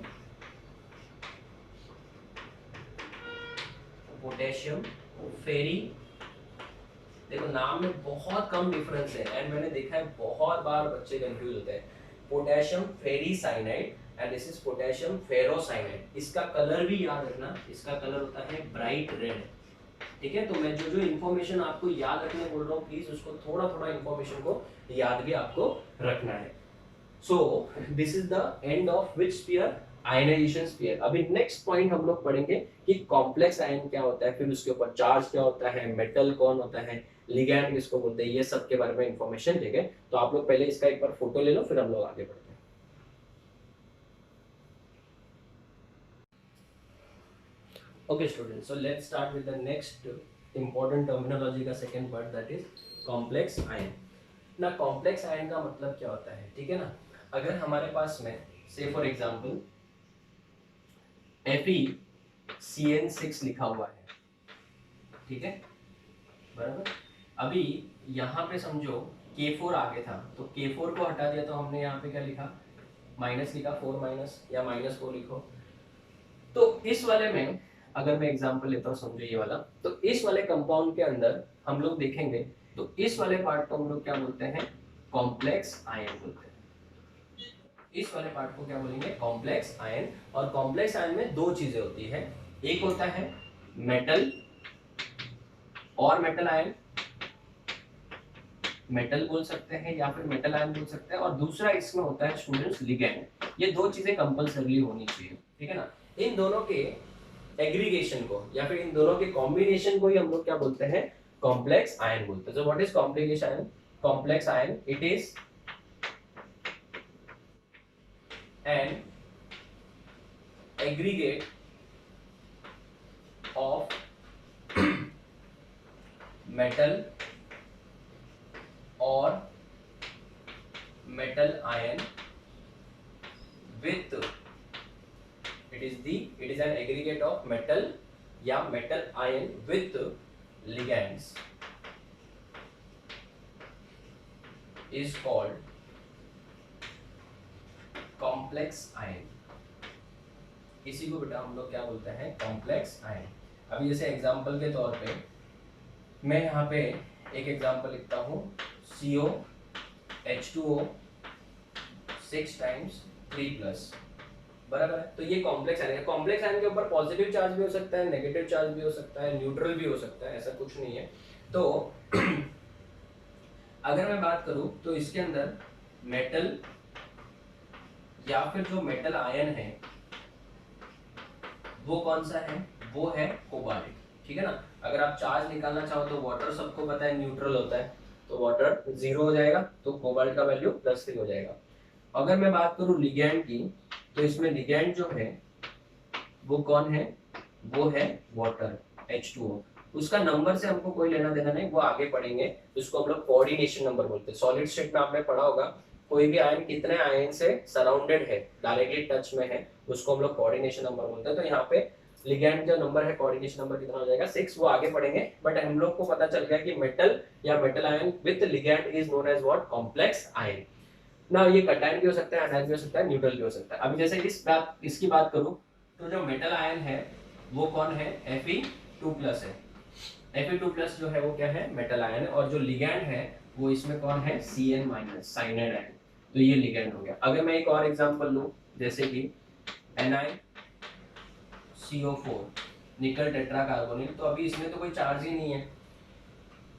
फेरी। देखो नाम में बहुत कम डिफरेंस है, एंड मैंने देखा है बहुत बार बच्चे कंफ्यूज होते हैं। Potassium ferricyanide and this is potassium ferrocyanide. इसका कलर भी याद रखना, इसका कलर होता है ब्राइट रेड, ठीक है। तो मैं जो जो इन्फॉर्मेशन आपको याद रखने बोल रहा हूँ, प्लीज उसको थोड़ा थोड़ा इन्फॉर्मेशन को याद भी आपको रखना है। So this is the end of which sphere, ionisation sphere. अभी नेक्स्ट पॉइंट हम लोग पढ़ेंगे कि कॉम्प्लेक्स आयन क्या होता है, फिर उसके ऊपर चार्ज क्या होता है, मेटल कौन होता है, लिगैंड किसको बोलते हैं, ये सब के बारे में इंफॉर्मेशन देंगे। तो आप लोग पहले इसका एक बार फोटो ले लो, फिर हम लोग आगे बढ़ते हैं। Okay students, so let's start with the next important terminology का second part, that is complex ion. ना कॉम्प्लेक्स आयन का मतलब क्या होता है, ठीक है ना। अगर हमारे पास में से फॉर एग्जांपल FeCN6 लिखा हुआ है, ठीक है, बराबर। अभी यहाँ पे समझो K4 आगे था, तो K4 को हटा दिया तो हमने यहाँ पे क्या लिखा, माइनस लिखा, 4 माइनस या -4 लिखो। तो इस वाले में अगर मैं एग्जांपल लेता हूँ, समझो ये वाला, तो इस वाले कंपाउंड के अंदर हम लोग देखेंगे तो इस वाले पार्ट को हम लोग क्या बोलते हैं, कॉम्प्लेक्स आयन बोलते हैं। इस वाले पार्ट को क्या बोलेंगे, कॉम्प्लेक्स आयन। और कॉम्प्लेक्स आयन में दो चीजें होती है, एक होता है मेटल और मेटल आयन, मेटल बोल सकते हैं या फिर मेटल आयन बोल सकते हैं, और दूसरा इसमें होता है स्टूडेंट्स लिगैंड। ये दो चीजें कंपलसरी होनी चाहिए, ठीक है ना। इन दोनों के एग्रीगेशन को या फिर इन दोनों के कॉम्बिनेशन को ही हम लोग क्या बोलते हैं, कॉम्प्लेक्स आयन बोलते हैं। So what is complex ion, complex ion it is an aggregate of metal or metal ion with, it it is an aggregate of metal या metal ion with ligands is called complex ion. इसी को बेटा हम लोग क्या बोलते हैं, complex ion. अभी जैसे एग्जांपल के तौर पे मैं यहाँ पे एक एग्जांपल लिखता हूँ COH2O 6 टाइम्स 3+, बराबर है। तो ये कॉम्प्लेक्स आयन है। कॉम्प्लेक्स आयन के ऊपर पॉजिटिव चार्ज भी हो सकता है, नेगेटिव चार्ज भी हो सकता है, न्यूट्रल भी हो सकता है, ऐसा कुछ नहीं है। तो अगर मैं बात करूं तो इसके अंदर मेटल या फिर जो मेटल आयन है वो कौन सा है, वो है कोबाल्ट, ठीक है ना। अगर आप चार्ज निकालना चाहो तो वाटर सबको पता है न्यूट्रल होता है, तो वाटर 0 हो जाएगा, तो कोबाल्ट का वैल्यू +3 हो जाएगा। अगर मैं बात करूं लिगैंड की, तो इसमें लिगैंड जो है वो कौन है, वो है वाटर H2O। उसका नंबर से हमको कोई लेना देना नहीं, वो आगे पढ़ेंगे। उसको हम लोग कोऑर्डिनेशन नंबर बोलते हैं। सॉलिड स्टेट में आपने पढ़ा होगा कोई भी आयन कितने आयन से सराउंडेड है, डायरेक्टली टच में है, उसको हम लोग कोऑर्डिनेशन नंबर बोलते हैं। तो यहाँ पे लिगैंड जो नंबर है, कोऑर्डिनेशन नंबर कितना हो जाएगा, 6, वो आगे पढ़ेंगे। बट हम लोग को पता चल गया कि मेटल या metal ion with ligand is known as what, complex ion. ना ये कटायन भी हो सकता है, अनायन भी हो सकता है, न्यूट्रल भी हो सकता है। अभी जैसे इसकी बात करूं तो जो मेटल आयन है वो कौन है, Fe2+ है। Fe2+ जो है वो क्या है, मेटल आयन है। और जो लिगैंड है वो इसमें कौन है, Cn-, साइनाइड आयन। तो ये लिगैंड हो गया। अगर मैं एक और एग्जांपल लूं जैसे कि NiCO4 निकल टेट्राकार्बोनिल, तो अभी इसमें तो कोई चार्ज ही नहीं है।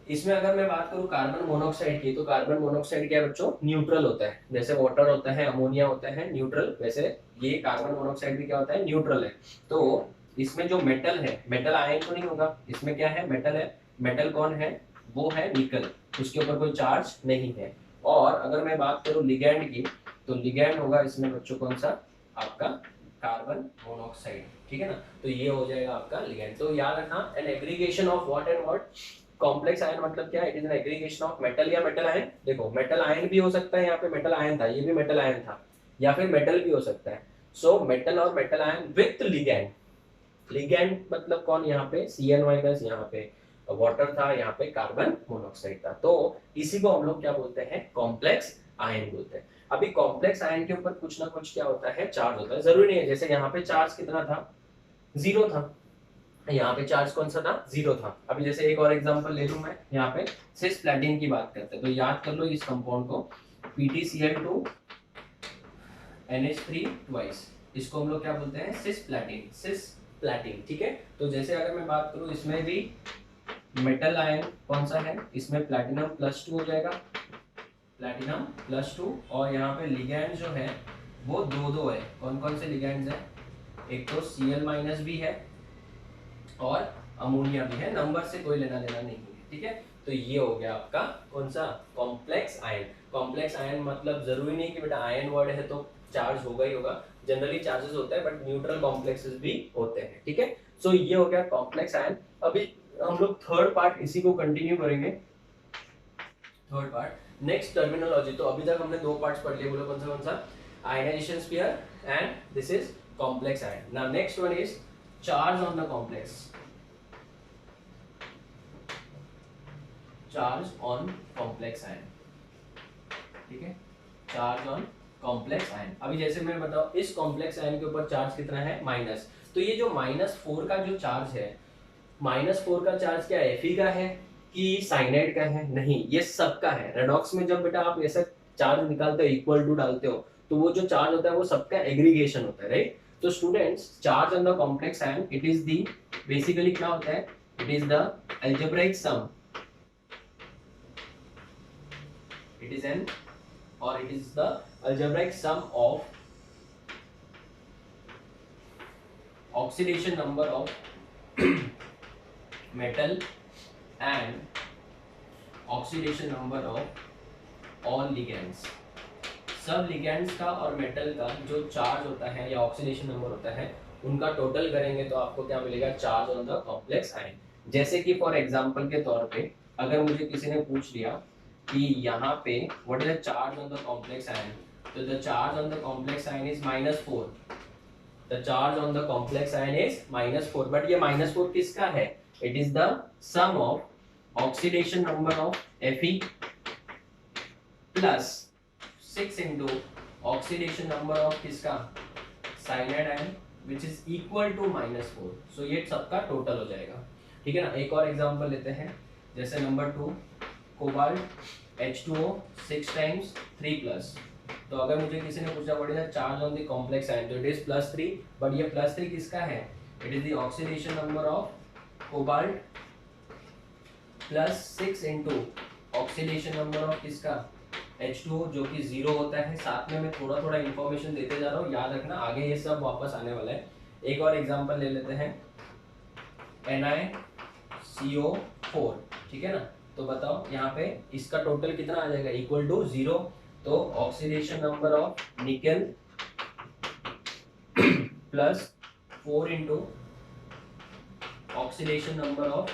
इसमें अगर मैं बात करूं कार्बन मोनोऑक्साइड की, तो कार्बन मोनोऑक्साइड क्या है बच्चों, न्यूट्रल होता है। जैसे वाटर होता है, अमोनिया होता है न्यूट्रल, वैसे ये कार्बन मोनोऑक्साइड भी क्या होता है, न्यूट्रल है। तो इसमें जो मेटल है, मेटल आयन तो नहीं होगा, इसमें क्या है, मेटल है। मेटल कौन है, वो है निकल, उसके ऊपर कोई चार्ज नहीं है। और अगर मैं बात करूं लिगैंड की, तो लिगैंड होगा इसमें बच्चों कौन सा, आपका कार्बन मोनोऑक्साइड, ठीक है ना। तो ये हो जाएगा आपका लिगैंड। तो याद रखना, an aggregation of what and what, complex ion मतलब क्या है, it is an aggregation of metal या मेटल आयन। देखो मेटल आयन भी हो सकता है, यहाँ पे मेटल आयन था, ये भी मेटल आयन था, या फिर मेटल भी हो सकता है। सो मेटल और metal ion with ligand. Ligand मतलब कौन, यहाँ पे Cn-, यहाँ पे वाटर था, यहाँ पे कार्बन मोनोऑक्साइड था। तो इसी को हम लोग क्या बोलते हैं, कॉम्प्लेक्स आयन बोलते हैं। अभी कॉम्प्लेक्स आयन के ऊपर कुछ ना कुछ क्या होता है, चार्ज होता है। जरूरी नहीं है, जैसे यहाँ पे चार्ज कितना था, 0 था, यहाँ पे चार्ज कौन सा था, 0 था। अभी जैसे एक और एग्जांपल ले लूं मैं, यहाँ पे सिस्प्लैटिन की बात करते हैं, तो याद कर लो इस कंपाउंड को, PtCl2 NH3 ट्वाइस, इसको हम लोग क्या बोलते हैं, सिस्प्लैटिन, सिस्प्लैटिन, ठीक है। तो जैसे अगर मैं बात करूं, इसमें भी मेटल आयन कौन सा है, इसमें प्लैटिनम +2 हो जाएगा, प्लैटिनम +2। और यहाँ पे लिगैंड जो है वो 2 है। कौन कौन से लिगैंड्स हैं, एक तो Cl- भी है और अमोनिया भी है, नंबर से कोई लेना देना नहीं है, ठीक है। तो ये हो गया आपका कौन सा, कॉम्प्लेक्स आयन। कॉम्प्लेक्स आयन मतलब जरूरी नहीं कि बेटा आयन वर्ड है तो चार्ज होगा ही होगा, जनरली चार्जेस होता है, बट न्यूट्रल कॉम्प्लेक्सेस भी होते हैं, ठीक है। सो ये हो गया कॉम्प्लेक्स आयन। अभी हम लोग थर्ड पार्ट इसी को कंटिन्यू करेंगे, थर्ड पार्ट नेक्स्ट टर्मिनोलॉजी। तो अभी तक हमने 2 पार्ट्स पढ़ लिए, बोलो कौन सा, ionisation sphere and this is complex ion. Now next one is charge on the complex, charge on complex ion, ठीक है, चार्ज ऑन कॉम्प्लेक्स आयन। अभी जैसे मैं बताऊं, इस कॉम्प्लेक्स आयन के ऊपर चार्ज कितना है, माइनस। तो ये जो -4 का जो चार्ज है, -4 का चार्ज क्या Fe का है कि साइनाइड का है, नहीं, ये सबका है। रेडॉक्स में जब बेटा आप ऐसा चार्ज निकालते हो, इक्वल टू डालते हो, तो वो जो चार्ज होता है वो सबका एग्रीगेशन होता है, राइट। तो students, charge on the complex ion, it is the, basically क्या होता है, it is the algebraic sum, it is an, or it is the algebraic sum of oxidation number of metal and oxidation number of all ligands। सब ligands का और metal का जो charge होता है या ऑक्सीडेशन नंबर होता है, उनका टोटल करेंगे तो आपको क्या मिलेगा, charge on the complex ion. जैसे कि फॉर एग्जांपल के तौर पे अगर मुझे किसी ने पूछ लिया कि यहाँ पे what is the charge on the complex ion, तो the charge on the complex ion is -4, the charge on the complex ion is -4, but ये -4 किसका है? It is the sum of oxidation number of Fe plus 6 into oxidation number of किसका? Cyanide ion, which is equal to -4। So ये सबका total हो जाएगा, ठीक है ना। एक और एग्जांपल लेते हैं, जैसे number 2 cobalt H2O 6 times 3 plus. तो अगर मुझे किसी ने पूछा what is the charge on the complex ion, तो इट इज +3, बट ये +3 किसका है? It is the oxidation number of cobalt plus 6 into oxidation number of किसका? H2O, जो कि 0 होता है। साथ में मैं थोड़ा थोड़ा इन्फॉर्मेशन देते जा रहा हूँ, याद रखना आगे ये सब वापस आने वाला है। एक और एग्जांपल ले लेते हैं, NiCO4, ठीक है ना। तो बताओ यहाँ पे इसका टोटल कितना आ जाएगा? Equal to 0। तो oxidation number of nickel plus 4 into oxidation number of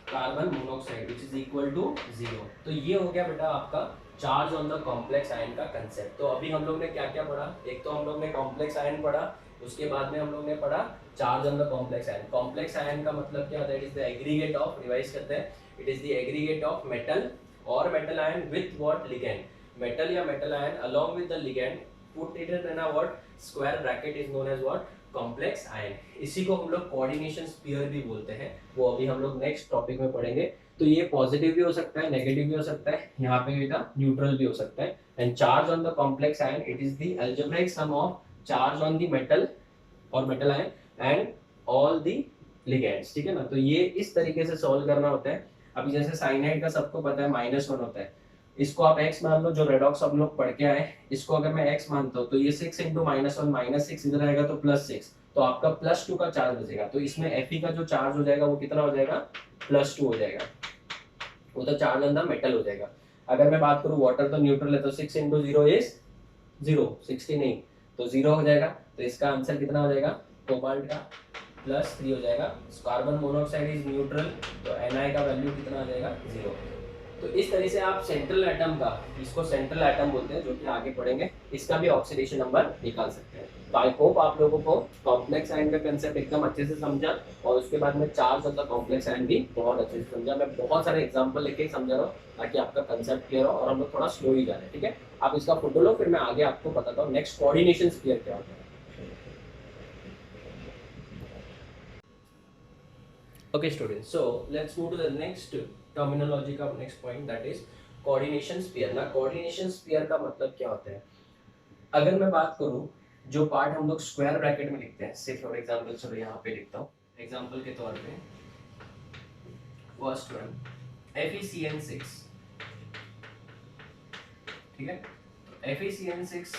carbon monoxide which is equal to 0। तो ये हो गया बेटा आपका charge on the complex ion का कंसेप्ट। तो अभी हम लोग ने क्या क्या पढ़ा? एक तो हम लोग ने कॉम्प्लेक्स आयन पढ़ा, उसके बाद में हम लोग ने पढ़ा charge on the complex ion. Complex ion का मतलब क्या होता है? It is the aggregate of, revise करते हैं, it is the aggregate of metal और metal ion with what? Ligand. Metal या metal ion along with the ligand, put it in a what? Square bracket is known as what? Complex ion. इसी को हम लोग coordination sphere भी बोलते हैं, वो अभी हम लोग नेक्स्ट टॉपिक में पढ़ेंगे। तो ये पॉजिटिव भी हो सकता है, नेगेटिव भी हो सकता है, यहाँ पे बेटा न्यूट्रल भी हो सकता है। And charge on the complex ion, it is the algebraic sum of charge on the metal और metal ion and all the ligands, ठीक है ना। तो ये इस तरीके से सॉल्व करना होता है। अभी जैसे साइनाइड का सबको पता है -1 होता है, इसको आप x मान लो, जो रेडॉक्स हम लोग पढ़ के आए, इसको अगर मैं x मानता हूँ तो ये 6 इंटू -1 -6 इधर आएगा तो +6, तो आपका +2 का चार्ज बचेगा। तो इसमें Fe का जो चार्ज हो जाएगा वो कितना हो जाएगा? +2 हो जाएगा, वो तो चार्ज ऑन द मेटल हो जाएगा। अगर मैं बात करूँ वाटर तो न्यूट्रल है, तो 6 इंटू 0 इज 0, 60 नहीं, तो 0 हो जाएगा। तो इसका आंसर कितना हो जाएगा? कोबाल्ट का +3 हो जाएगा। कार्बन मोनोऑक्साइड इज न्यूट्रल, तो Na का वैल्यू कितना आ जाएगा? 0। तो इस तरह से आप सेंट्रल एटम का, इसको सेंट्रल एटम बोलते हैं, जो कि आगे पढ़ेंगे, इसका भी ऑक्सीडेशन नंबर निकाल सकते हैं। तो आई होप आप लोगों को कॉम्प्लेक्स आयन का कंसेप्ट एकदम अच्छे से समझा, और उसके बाद में charge of the complex ion भी बहुत अच्छे से समझा। मैं बहुत सारे एग्जांपल लेके समझा रहा हूँ ताकि आपका कंसेप्ट क्लियर हो, और हम लोग थोड़ा स्लो ही जा रहे हैं, ठीक है। आप इसका फोटो लो, फिर मैं आगे आपको बताता हूँ नेक्स्ट कोऑर्डिनेशन स्फीयर क्या होता है। Okay students, so let's move to the next terminology का next point, that is coordination sphere। ना coordination sphere का मतलब क्या होता है? अगर मैं बात करूं, जो पार्ट हम लोग स्क्वायर ब्रैकेट में लिखते हैं, से फॉर एग्जांपल चलो यहाँ पे लिखता हूँ एग्जांपल के तौर पे, फर्स्ट वन FeCN6, ठीक है। तो FeCN6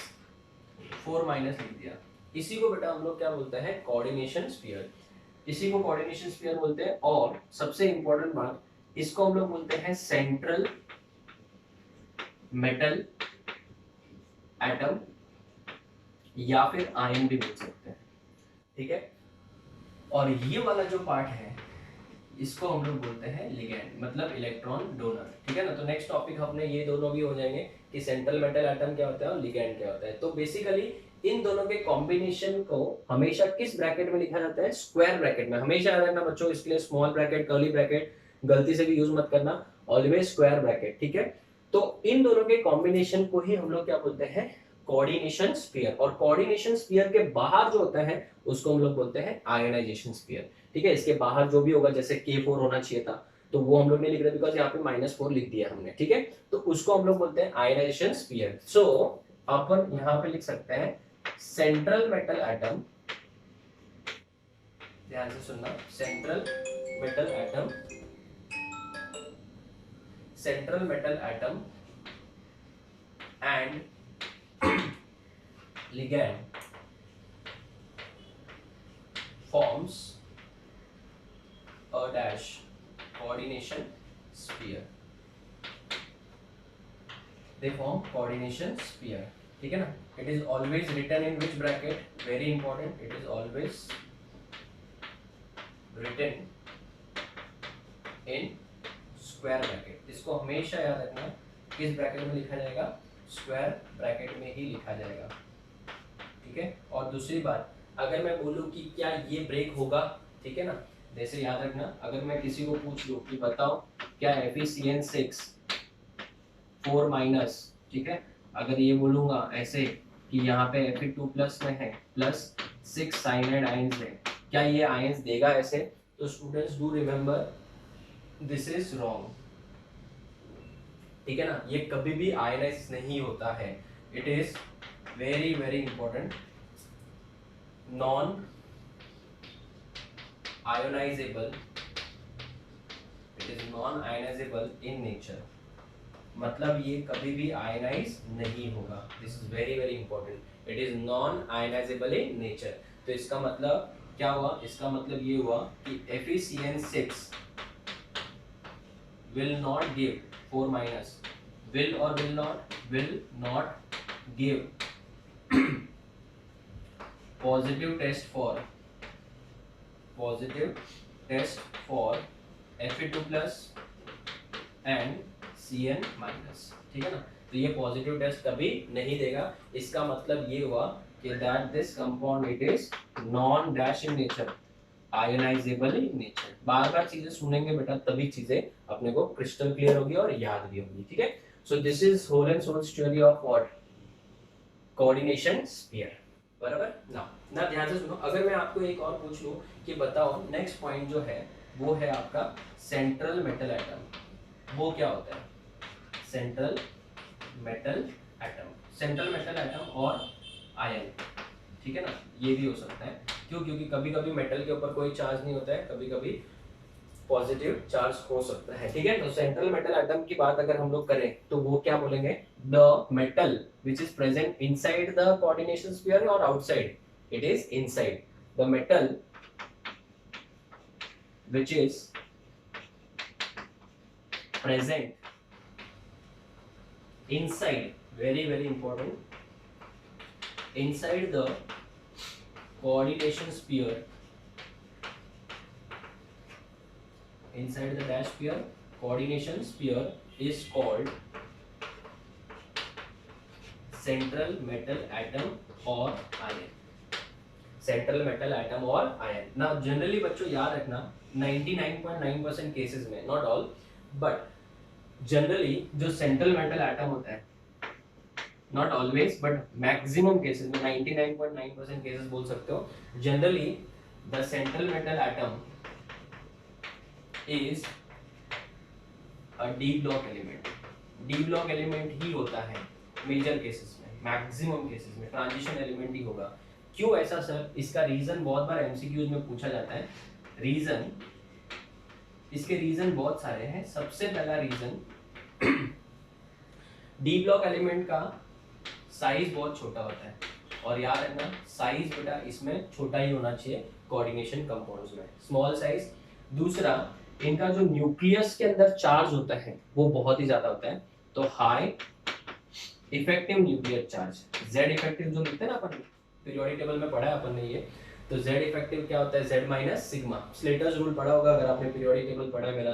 4 माइनस लिख दिया, इसी को बेटा हम लोग क्या बोलते हैं? Coordination sphere. इसी को कोऑर्डिनेशन स्फीयर बोलते हैं। और सबसे इंपॉर्टेंट बात, इसको हम लोग बोलते हैं सेंट्रल मेटल एटम, या फिर आयन भी बोल सकते हैं, ठीक है। और ये वाला जो पार्ट है, इसको हम लोग बोलते हैं लिगेंड, मतलब इलेक्ट्रॉन डोनर, ठीक है ना। तो नेक्स्ट टॉपिक अपने ये दोनों भी हो जाएंगे कि सेंट्रल मेटल एटम क्या होता है और लिगेंड क्या होता है। तो बेसिकली इन दोनों के कॉम्बिनेशन को हमेशा किस ब्रैकेट में लिखा जाता है? स्क्वायर ब्रैकेट में। हमेशा याद रखना बच्चों, इसके लिए स्मॉल ब्रैकेट, कर्ली ब्रैकेट गलती से भी यूज मत करना, ऑलवेज स्क्वायर ब्रैकेट, ठीक है। तो इन दोनों के कॉम्बिनेशन को ही हम लोग क्या बोलते हैं? Coordination sphere. और कोऑर्डिनेशन स्फीयर के बाहर जो होता है उसको हम लोग बोलते हैं आयोनाइजेशन स्फीयर, ठीक है। इसके बाहर जो भी होगा, जैसे K4 होना चाहिए था, तो वो हम लोग ने लिख रहे बिकॉज यहाँ पे -4 लिख दिया हमने, ठीक है। तो उसको हम लोग बोलते हैं आयोनाइजेशन स्फीयर। सो अपन यहाँ पे लिख सकते हैं सेंट्रल मेटल एटम, ध्यान से सुनना, central metal atom, central metal atom and ligand forms a dash coordination sphere, they form coordination sphere, ठीक है ना। it is always written in which bracket? very important, it is always written in square bracket। इसको हमेशा याद रखना, किस bracket में लिखा जाएगा? स्क्वायर ब्रैकेट में ही लिखा जाएगा, ठीक है। और दूसरी बात, अगर मैं बोलूँ कि क्या ये ब्रेक होगा, ठीक है ना, जैसे याद रखना, अगर मैं किसी को पूछ लूँ कि बताओ क्या FeCN6 4 माइनस, ठीक है, अगर ये बोलूँगा ऐसे कि यहाँ पे Fe2 प्लस में है प्लस 6 साइनाइड आयंस है, क्या ये आयंस देगा ऐसे? तो students do remember this is wrong, ठीक है ना, ये कभी भी आयनाइज नहीं होता है। It is very very important, non ionizable, it is non ionizable in nature, मतलब ये कभी भी आयनाइज नहीं होगा। This is very very important, it is non ionizable in nature. तो इसका मतलब क्या हुआ? इसका मतलब ये हुआ कि FeCN6 will not give 4 minus, will or will not give positive test for Fe2 plus and Cn minus, ठीक है ना। तो ये पॉजिटिव टेस्ट कभी नहीं देगा। इसका मतलब ये हुआ कि that this compound it is non dash in nature, ionizable in nature. बार बार चीजें सुनेंगे बेटा तभी चीजें अपने को क्रिस्टल क्लियर होगी और याद भी होगी, ठीक है। So this is whole and sole story of what, coordination sphere, बराबर ना ध्यान से सुनो। अगर मैं आपको एक और पूछ लूं कि बताओ नेक्स्ट पॉइंट जो है वो है आपका सेंट्रल मेटल एटम, वो क्या होता है? Central metal atom, central metal atom और आयन, ठीक है ना, ये भी हो सकता है। क्यों? क्योंकि कभी कभी मेटल के ऊपर कोई चार्ज नहीं होता है, कभी कभी पॉजिटिव चार्ज हो सकता है, ठीक है। तो सेंट्रल मेटल एटम की बात अगर हम लोग करें तो वो क्या बोलेंगे? The metal which is present inside the coordination sphere और outside? It is inside. The metal which is present inside, very very important, inside the coordination sphere, inside the dash sphere, coordination sphere is called central metal atom or ion, central metal atom और ion ना। Generally बच्चों याद रखना 99.9% cases में, not all but generally जो central metal atom होता है, not always but maximum cases में 99.9% केसेस बोल सकते हो, generally the central metal atom is a D block element. D block element ही होता है मेजर केसेस में, मैक्सिमम केसेस में ट्रांजिशन एलिमेंट ही होगा। क्यों ऐसा सर? इसका रीजन बहुत बार एमसीक्यूज में पूछा जाता है। रीजन, इसके रीजन बहुत सारे हैं। सबसे पहला रीजन, डी ब्लॉक एलिमेंट का साइज बहुत छोटा होता है, और याद रखना साइज बेटा इसमें छोटा ही होना चाहिए कोऑर्डिनेशन कंपाउंड्स में, स्मॉल साइज। दूसरा, इनका जो न्यूक्लियस के अंदर चार्ज होता है वो बहुत ही ज्यादा होता है, तो high effective nuclear charge, Z effective जो लिखते हैं ना अपन, पीरियोडिक टेबल में पढ़ा है अपन ने ये, तो Z इफेक्टिव क्या होता है? Z minus sigma. Slater's rule पढ़ा होगा अगर आपने पीरियोडिक टेबल पढ़ा है मेरा,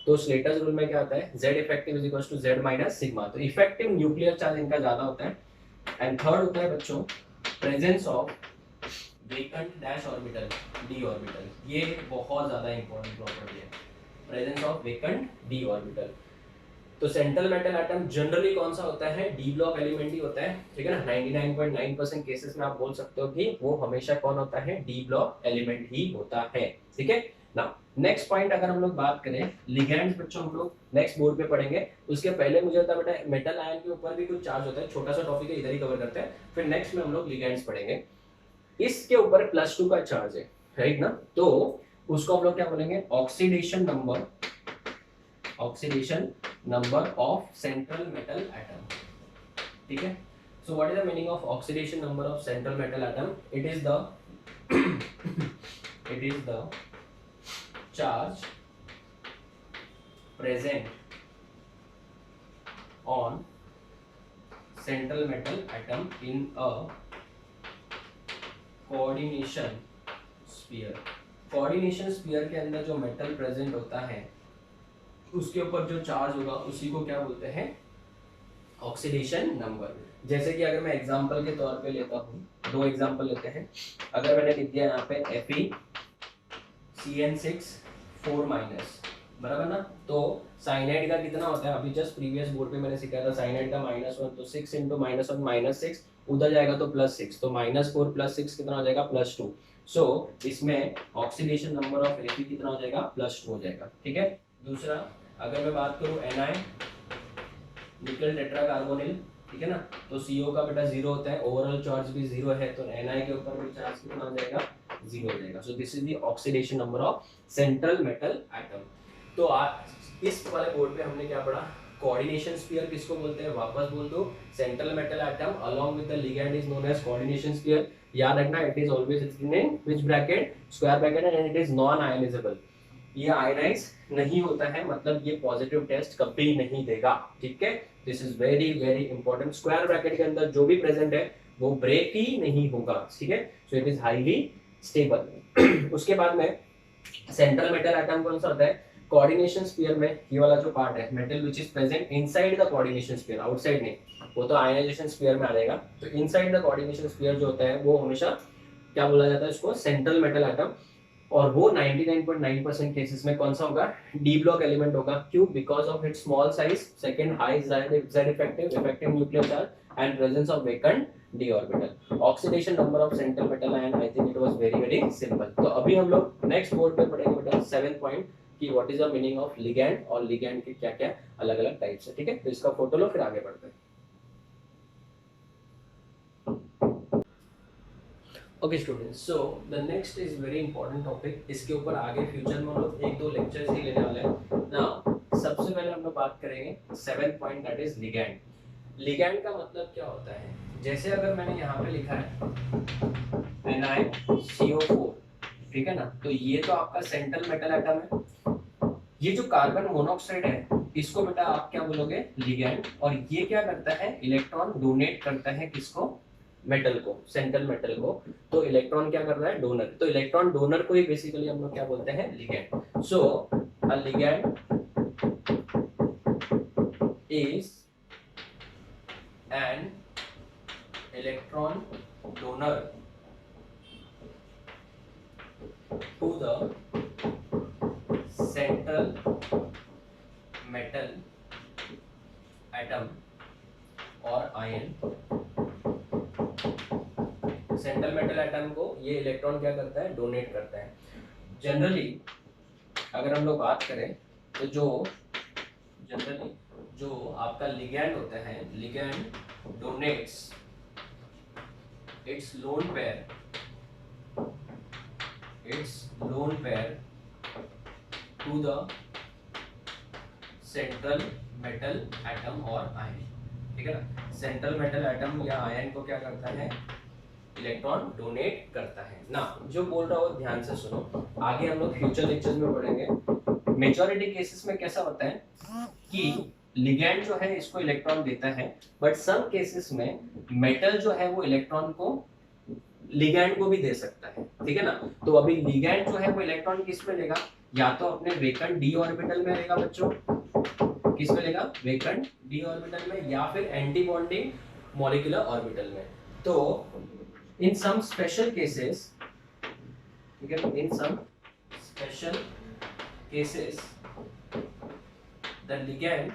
तो स्लेटर्स रूल में क्या आता है? Z effective is equals to Z minus sigma. तो इफेक्टिव न्यूक्लियर चार्ज इनका ज्यादा होता है। एंड थर्ड होता है बच्चों presence of vacant dash orbital, d orbital. ये बहुत ज्यादा इंपॉर्टेंट प्रॉपर्टी है, presence of vacant d orbital. तो सेंट्रल मेटल एटम जनरली कौन सा होता है? डी ब्लॉक एलिमेंट ही होता है, ठीक है ना। 99.9% केसेस में आप बोल सकते हो कि वो हमेशा कौन होता है? डी ब्लॉक एलिमेंट ही होता है, ठीक है ना। नेक्स्ट पॉइंट अगर हम लोग बात करें लिगैंड्स, बच्चों हम लोग नेक्स्ट बोर्ड पे पढ़ेंगे। उसके पहले मुझे होता है बेटा मेटल आयन के ऊपर भी कुछ चार्ज होता है, छोटा सा टॉपिक है, इधर ही कवर करते हैं। फिर नेक्स्ट में हम लोग लिगैंड्स पढ़ेंगे। इसके ऊपर +2 का चार्ज है, राइट ना, तो उसको हम लोग क्या बोलेंगे? Oxidation number, oxidation number of central metal atom, ठीक है। सो what is the meaning of oxidation number of central metal atom? It is the charge present on central metal atom in a coordination sphere. Coordination sphere के अंदर जो metal present होता है उसके ऊपर जो चार्ज होगा उसी को क्या बोलते हैं? Oxidation number. जैसे कि अगर मैं एग्जांपल के तौर पे लेता हूँ, दो एग्जांपल लेते हैं। अगर मैंने लिख दिया यहाँ पे FeCN6 4 माइनस, बराबर ना, तो साइनाइड का कितना होता है, अभी जस्ट प्रीवियस बोर्ड पे मैंने सिखाया था साइनाइड का -1, तो 6 इंटू -1 -6, उधर जाएगा तो +6, तो -4 +6 कितना हो जाएगा, +2। सो इसमें ऑक्सीडेशन नंबर ऑफ Fe कितना हो जाएगा, +2 हो जाएगा, ठीक है। दूसरा अगर मैं बात करूँ Na निकल टेट्राकार्बोनिल, ठीक है ना, तो CO का बेटा 0 होता है, ओवरऑल चार्ज भी 0 है, तो Na के ऊपर भी चार्ज कितना हो जाएगा, 0 हो जाएगा। सो this is the oxidation number of central metal atom. तो आज इस वाले बोर्ड पे हमने क्या पढ़ा, कोऑर्डिनेशन स्फीयर किसको बोलते हैं, वापस बोल दो, central metal atom along with the ligand is known as coordination sphere. याद रखना, it is always written in which bracket, square bracket, and it is non ionizable. ये आयनाइज नहीं होता है, मतलब ये पॉजिटिव टेस्ट कभी नहीं देगा, ठीक है। This is very very important. Square bracket के अंदर जो भी प्रेजेंट है वो ब्रेक ही नहीं होगा, ठीक है। सो इट इज हाईली स्टेबल। उसके बाद में सेंट्रल मेटल एटम कौन सा होता है, कोऑर्डिनेशन स्फीयर में ये वाला जो पार्ट है, metal which is present inside the coordination sphere, outside नहीं, वो तो आयनाइजेशन स्फीयर में आ जाएगा। तो इनसाइड द कोऑर्डिनेशन स्फीयर जो होता है वो हमेशा क्या बोला जाता है, इसको सेंट्रल मेटल एटम। और वो 99.9% केसेस में कौन सा होगा, डी ब्लॉक एलिमेंट होगा। क्यों, because of its small size, second high Z effective nuclear charge and presence of vacant d orbital. Oxidation number of central metal ion, I think it was very very simple. तो अभी हम लोग next board पे पढ़ेंगे बेटा 7th point कि what is the meaning of ligand, और ligand के क्या क्या अलग अलग टाइप्स है, ठीक है। तो इसका फोटो लो, फिर आगे बढ़ते हैं। Okay students, so the next is very important topic. इसके ऊपर आगे फ्यूचर में हम लोग 1-2 लेक्चर्स ही लेने वाले हैं। नाउ सबसे पहले हम लोग बात करेंगे 7th point, that is ligand. Ligand का मतलब क्या होता है, जैसे अगर मैंने यहाँ पे लिखा है NiCO4, ठीक है ना, तो ये तो आपका सेंट्रल मेटल एटम है। ये जो कार्बन मोनोऑक्साइड है इसको बेटा आप क्या बोलोगे, लिगैंड। और ये क्या करता है, इलेक्ट्रॉन डोनेट करता है किसको, मेटल को, सेंट्रल मेटल को। तो इलेक्ट्रॉन क्या कर रहा है, डोनर। तो इलेक्ट्रॉन डोनर को ही बेसिकली हम लोग क्या बोलते हैं, ligand. So a ligand is an electron donor to the central metal atom और आयन। सेंट्रल मेटल एटम को ये इलेक्ट्रॉन क्या करता है, डोनेट करता है। जनरली अगर हम लोग बात करें तो जनरली जो आपका लिगैंड होता है, ligand donates its lone pair to the central metal atom और आयन, ठीक है ना। सेंट्रल मेटल एटम या आयन को क्या करता है, इलेक्ट्रॉन डोनेट करता है ना। जो बोल रहा हो ध्यान से सुनो, आगे हम लोग फ्यूचर लेक्चर्स में पढ़ेंगे। मेजॉरिटी केसेस में कैसा होता है कि लिगैंड जो है इसको इलेक्ट्रॉन देता है, बट सम केसेस में मेटल जो है वो इलेक्ट्रॉन को लिगैंड को भी दे सकता है, ठीक है ना। तो अभी लिगैंड जो है वो इलेक्ट्रॉन किस में लेगा, या तो अपने वेकेंट डी ऑर्बिटल में लेगा बच्चों, किस में लेगा, वेकेंट डी ऑर्बिटल में, या फिर एंटी बॉन्डिंग मॉलिक्यूलर ऑर्बिटल में। तो in some special cases, in some special cases the ligand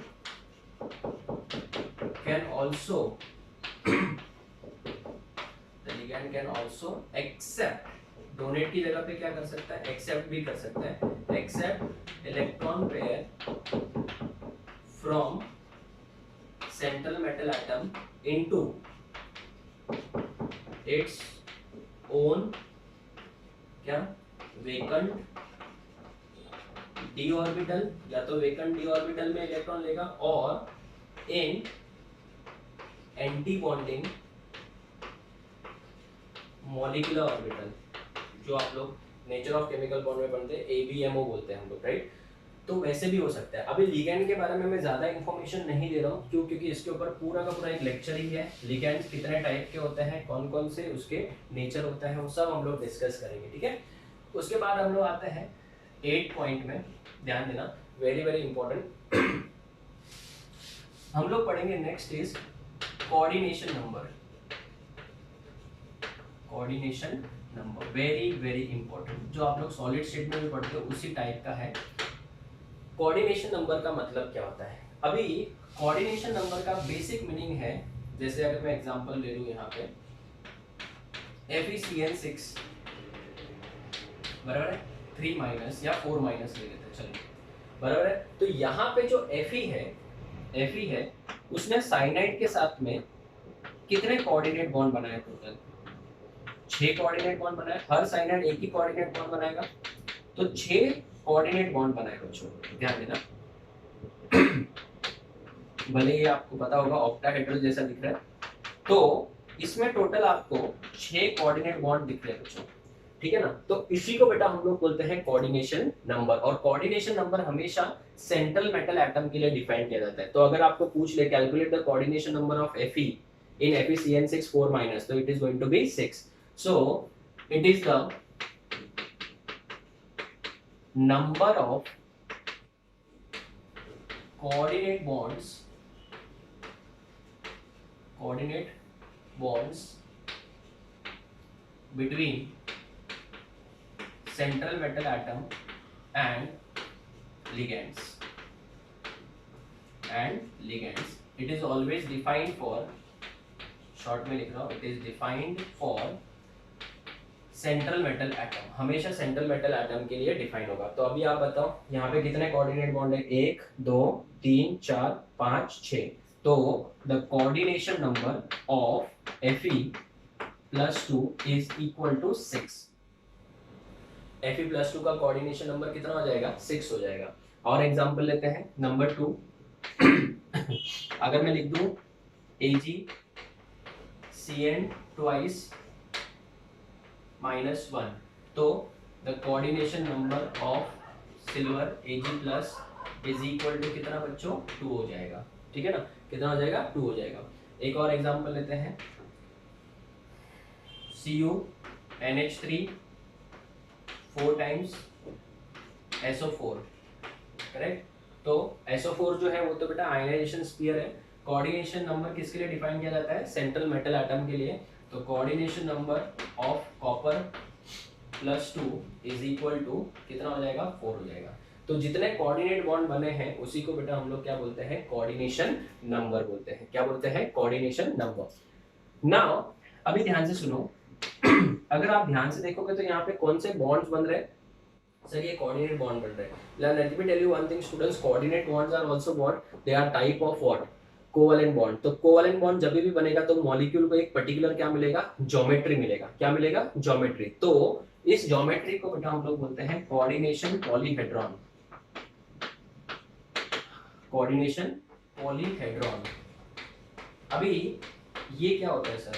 can also accept, donate की जगह पे क्या कर सकता है, एक्सेप्ट भी कर सकता है, accept electron pair from central metal atom into its own क्या, वेकेंट डी ऑर्बिटल, या तो वेकेंट डी ऑर्बिटल में इलेक्ट्रॉन लेगा, और in anti bonding molecular orbital, जो आप लोग नेचर ऑफ केमिकल बॉन्ड में पढ़ते हैं, ABMO बोलते हैं हम लोग, राइट। तो वैसे भी हो सकता है। अभी लिगैंड के बारे में मैं ज़्यादा इन्फॉर्मेशन नहीं दे रहा हूँ, क्यों, क्योंकि इसके ऊपर पूरा का पूरा एक लेक्चर ही है। लिगैंड्स कितने टाइप के होते हैं, कौन कौन से उसके नेचर होता है, वो सब हम लोग डिस्कस करेंगे, ठीक है। उसके बाद हम लोग आते हैं 8 पॉइंट में, ध्यान देना, वेरी वेरी इंपॉर्टेंट। हम लोग पढ़ेंगे next is coordination number. Coordination number very very important, जो आप लोग सॉलिड स्टेट में भी पढ़ते हो उसी टाइप का है। कोऑर्डिनेशन नंबर का मतलब क्या होता है? अभी कोऑर्डिनेशन नंबर का बेसिक मीनिंग है, जैसे अगर मैं एग्जांपल ले लूं यहाँ पे FeCN6 बराबर है 3 माइनस या 4 माइनस ले लेते हैं, चलिए बराबर है। तो यहाँ पे जो Fe है उसने साइनाइड के साथ में कितने कोऑर्डिनेट बॉन्ड बनाए? टोटल 6 कोऑर्डिनेट बॉन्ड बनाए। हर साइनाइड एक ही कोऑर्डिनेट बॉन्ड बनाएगा, तो 6 कोऑर्डिनेट बॉन्ड बनाएगा बच्चों, ध्यान देना। भले ही आपको पता होगा ऑक्टाहेड्रल जैसा दिख रहा है, तो इसमें टोटल आपको 6 कोऑर्डिनेट बॉन्ड दिख रहे हैं बच्चों, ठीक है ना। तो इसी को बेटा हम लोग बोलते हैं कोऑर्डिनेशन नंबर, और कोऑर्डिनेशन नंबर हमेशा सेंट्रल मेटल एटम के लिए डिफाइन किया जाता है। तो अगर आपको पूछ ले calculate the coordination number of Fe in FeCN6 4 minus, तो it is going to be 6। So it is the number of coordinate bonds between central metal atom and ligands. It is always defined for, short में लिख रहा हूँ, it is defined for central metal atom, हमेशा central metal atom के लिए define होगा। तो अभी आप बताओ यहाँ पे कितने कोऑर्डिनेट बॉन्ड है? 1 2 3 4 5 6। तो the coordination number of Fe+2 is equal to 6। Fe+2 का कोऑर्डिनेशन नंबर कितना हो जाएगा? 6 हो जाएगा। और एग्जांपल लेते हैं नंबर 2। अगर मैं लिख दूं AgCN twice -1, तो the coordination number of silver Ag+ is equal to कितना बच्चों? 2 हो जाएगा, ठीक है ना। कितना हो जाएगा? 2 हो जाएगा। एक और एग्जांपल लेते हैं CuNH3 4 टाइम्स SO4, करेक्ट। तो SO4 जो है वो तो बेटा आयनाइजेशन स्फीयर है। कोऑर्डिनेशन नंबर किसके लिए डिफाइन किया जाता है? सेंट्रल मेटल एटम के लिए। तो coordination number of Copper+2 is equal to कितना हो जाएगा? 4 हो जाएगा। तो जितने कोऑर्डिनेट बॉन्ड बने हैं उसी को बेटा हम लोग क्या बोलते हैं? कोऑर्डिनेशन नंबर बोलते हैं। क्या बोलते हैं? Coordination number. नाउ अभी ध्यान से सुनो, अगर आप ध्यान से देखोगे तो यहाँ पे कौन से बॉन्ड्स बन रहे हैं? सर ये कोऑर्डिनेट बॉन्ड बन रहे हैं। Let me tell you one thing students, coordinate bonds are also what? They are type of what? Covalent bond. तो कोवैलेंट बॉन्ड जब भी बनेगा तो मॉलिक्यूल को एक पर्टिकुलर क्या मिलेगा? ज्योमेट्री मिलेगा। क्या मिलेगा? ज्योमेट्री। तो इस ज्योमेट्री को बेटा हम लोग बोलते हैं कोऑर्डिनेशन पॉलीहेड्रॉन। Coordination polyhedron. अभी ये क्या होता है सर?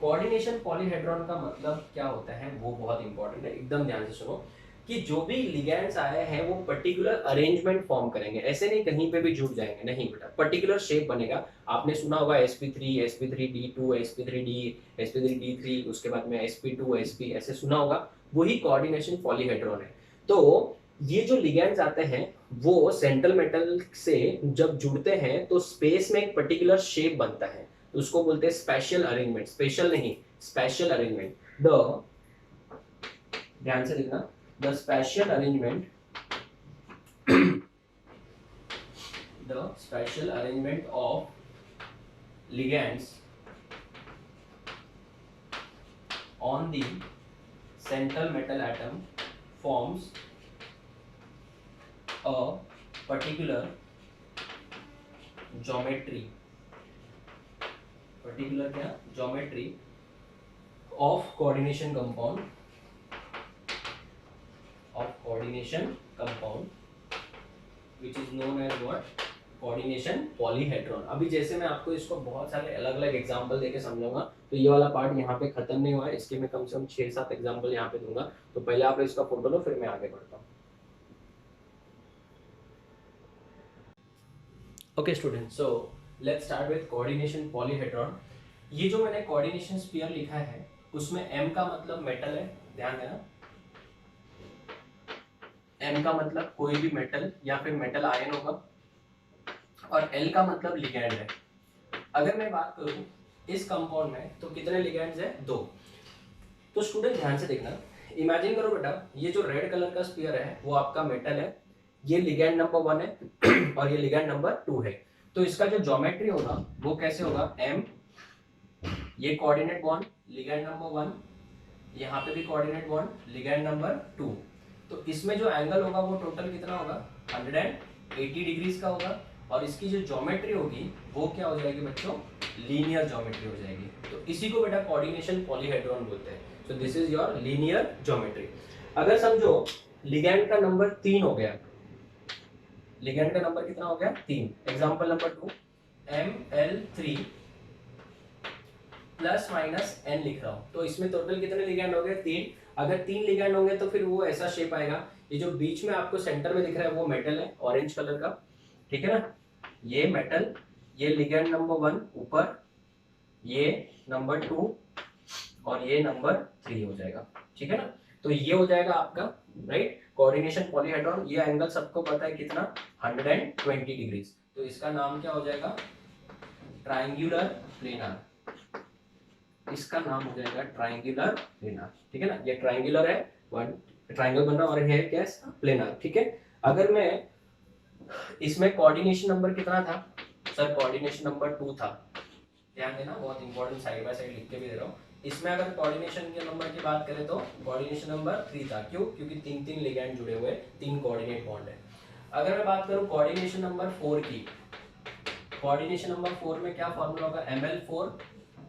कोऑर्डिनेशन पॉलीहेड्रॉन का मतलब क्या होता है वो बहुत इंपॉर्टेंट है, एकदम ध्यान से सुनो। कि जो भी लिगैंड्स आए हैं वो पर्टिकुलर अरेंजमेंट फॉर्म करेंगे, ऐसे नहीं कहीं पे भी जुड़ जाएंगे, नहीं बेटा, पर्टिकुलर शेप बनेगा। आपने सुना होगा sp3 sp3d2 sp3d sp3d3, उसके बाद में sp2 sp, ऐसे सुना होगा। वही कोऑर्डिनेशन पॉलीहेड्रॉन है। तो ये जो लिगैंड्स आते हैं वो सेंट्रल मेटल से जब जुड़ते हैं तो स्पेस में एक पर्टिकुलर शेप बनता है, उसको बोलते हैं स्पेशल अरेंजमेंट। स्पेशल नहीं, स्पेशल अरेंजमेंट। द ध्यान से लिखना, the spatial arrangement of ligands on the central metal atom forms a particular geometry of coordination compound which is known as what? Coordination polyhedron. अभी जैसे मैं आपको इसको बहुत सारे अलग अलग एग्जांपल देके समझाऊंगा, तो ये वाला पार्ट यहाँ पे खत्म नहीं हुआ है, इसके मैं कम से कम 6-7 एग्जांपल यहाँ पे दूंगा। तो पहले आप इसका फोटो लो, फिर मैं आगे बढ़ता हूँ। Okay student, so let's start with coordination polyhedron. ये जो मैंने कोऑर्डिनेशन स्फीयर लिखा है उसमें M का मतलब मेटल है, ध्यान देना। M का मतलब कोई भी मेटल या फिर मेटल आयन होगा, और L का मतलब लिगैंड है। अगर मैं बात करूं इस कंपाउंड में तो कितने लिगैंड्स है? 2। तो स्टूडेंट ध्यान से देखना, इमेजिन करो बेटा ये जो रेड कलर का स्फीयर है वो आपका मेटल है, ये लिगैंड नंबर 1 है और ये लिगैंड नंबर 2 है। तो इसका जो ज्योमेट्री होगा वो कैसे होगा? M, ये कोऑर्डिनेट बॉन्ड लिगैंड नंबर 1, यहाँ पे भी कोऑर्डिनेट बॉन्ड लिगैंड नंबर 2। तो इसमें जो एंगल होगा वो टोटल कितना होगा? 180 डिग्रीज का होगा। और इसकी जो ज्योमेट्री होगी वो क्या हो जाएगी बच्चों? लीनियर ज्योमेट्री हो जाएगी। तो इसी को बेटा कोऑर्डिनेशन पॉलीहेड्रॉन बोलते हैं। सो this is your linear geometry. अगर समझो लिगैंड का नंबर 3 हो गया, लिगैंड का नंबर कितना हो गया? 3। Example number 2 Ml3 plus minus n लिख रहा हूँ। तो इसमें टोटल कितने लिगैंड हो गए? 3। अगर 3 लिगैंड होंगे तो फिर वो ऐसा शेप आएगा। ये जो बीच में आपको सेंटर में दिख रहा है वो मेटल है ऑरेंज कलर का, ठीक है ना? ये मेटल, ये लिगैंड नंबर 1 ऊपर, ये नंबर 2 और ये नंबर 3 हो जाएगा, ठीक है ना? तो ये हो जाएगा आपका राइट कोऑर्डिनेशन पॉलीहेड्रॉन। ये एंगल सबको पता है कितना? 120 डिग्रीज। तो इसका नाम क्या हो जाएगा? Triangular planar. इसका नाम हो जाएगा ट्रायंगुलर प्लेनार, ठीक है ना? ये ट्रायंगुलर है, वन ट्रायंगल बन रहा और ये क्या है? प्लेनार, ठीक है? अगर मैं इसमें कोऑर्डिनेशन नंबर कितना था? सर कोऑर्डिनेशन नंबर 2 था। ध्यान देना, बहुत इंपॉर्टेंट, साइड बाय साइड लिख के भी दे रहा हूँ। इसमें अगर कोऑर्डिनेशन के नंबर की बात करें तो कोऑर्डिनेशन नंबर 3 था। क्यों? क्योंकि 3 लिगैंड जुड़े हुए, 3 कोऑर्डिनेट बॉन्ड है। अगर मैं बात करूं कोऑर्डिनेशन नंबर 4 की, कोऑर्डिनेशन नंबर 4 में क्या फॉर्मूला होगा? Ml4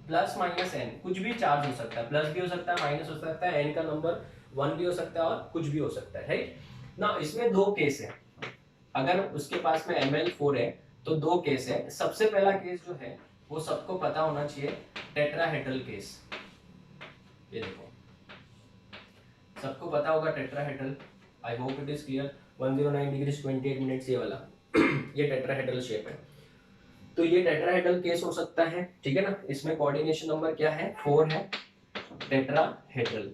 plus minus n। कुछ भी चार्ज हो सकता है, प्लस भी हो सकता है, माइनस हो सकता है, n का नंबर 1 भी हो सकता है और कुछ भी हो सकता है, राइट ना? इसमें 2 केस है। अगर उसके पास में Ml4 है तो 2 केस है। सबसे पहला केस जो है वो सबको पता होना चाहिए, टेट्राहेड्रल केस। ये देखो सबको पता होगा tetrahedral. I hope it is clear. 109 degree 28 minutes ये वाला ये टेट्राहेड्रल शेप है। तो ये टेट्राहेड्रल केस हो सकता है, ठीक है ना? इसमें कोऑर्डिनेशन नंबर क्या है? 4 है, टेट्राहेड्रल।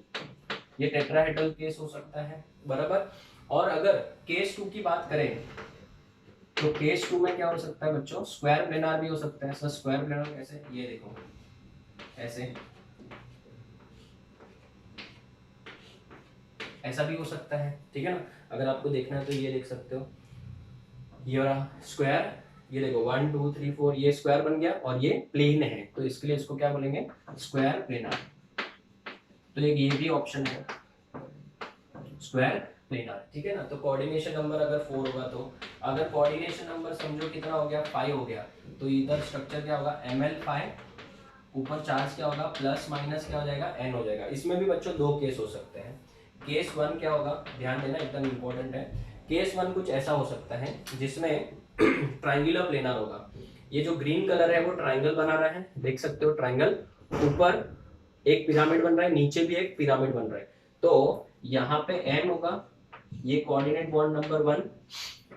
ये टेट्राहेड्रल केस हो सकता है, बराबर। और अगर केस 2 की बात करें तो केस 2 में क्या हो सकता है बच्चों? स्क्वायर प्लेनार भी हो सकता है। सर स्क्वायर प्लेनार कैसे? ये देखो ऐसे, ऐसा भी हो सकता है, ठीक है ना? अगर आपको देखना है तो ये देख सकते हो, ये वाला स्क्वायर, ये देखो 1 2 3 4 ये स्क्वायर बन गया और ये प्लेन है, तो इसके लिए इसको क्या बोलेंगे? Square planar. तो एक ये भी ऑप्शन है, स्क्वायर प्लेनार, ठीक है ना? तो कोऑर्डिनेशन नंबर अगर 4 होगा तो अगर कोऑर्डिनेशन नंबर समझो कितना हो गया? 5 हो गया, तो इधर स्ट्रक्चर क्या होगा? Ml5, ऊपर चार्ज क्या होगा? प्लस माइनस क्या हो जाएगा? n हो जाएगा। इसमें भी बच्चों 2 केस हो सकते हैं। केस 1 क्या होगा? ध्यान देना, एकदम इंपॉर्टेंट है। केस 1 कुछ ऐसा हो सकता है जिसमें ट्रायंगुलर प्लेनार होगा। ये जो ग्रीन कलर है वो ट्रायंगल बना रहा है, देख सकते हो ट्रायंगल। ऊपर एक पिरामिड बन रहा है, नीचे भी एक पिरामिड बन रहा है। तो यहाँ पे m होगा, ये coordinate bond number 1,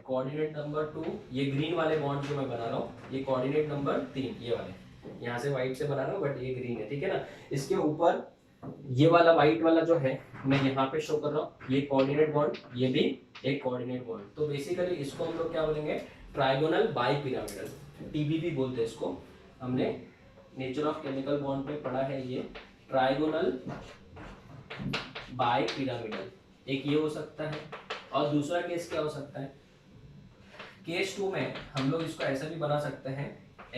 coordinate number 2, ये ग्रीन वाले बॉन्ड जो मैं बना रहा हूँ, ये कोऑर्डिनेट नंबर 3, ये वाले यहाँ से व्हाइट से बना रहा हूँ बट ये ग्रीन है, ठीक है ना? इसके ऊपर ये वाला व्हाइट वाला जो है मैं यहाँ पे शो कर रहा हूँ, ये कोऑर्डिनेट बॉन्ड, ये भी एक कोऑर्डिनेट बॉन्ड। तो बेसिकली इसको हम लोग क्या बोलेंगे? ट्राइगोनल बाइपिरामिडल, टीबीबी बोलते हैं इसको। हमने नेचर ऑफ केमिकल बॉन्ड पे पढ़ा है, ये ट्राइगोनल बाइपिरामिडल एक ये हो सकता है। और दूसरा केस क्या हो सकता है? केस 2 में हम लोग इसको ऐसा भी बना सकते हैं,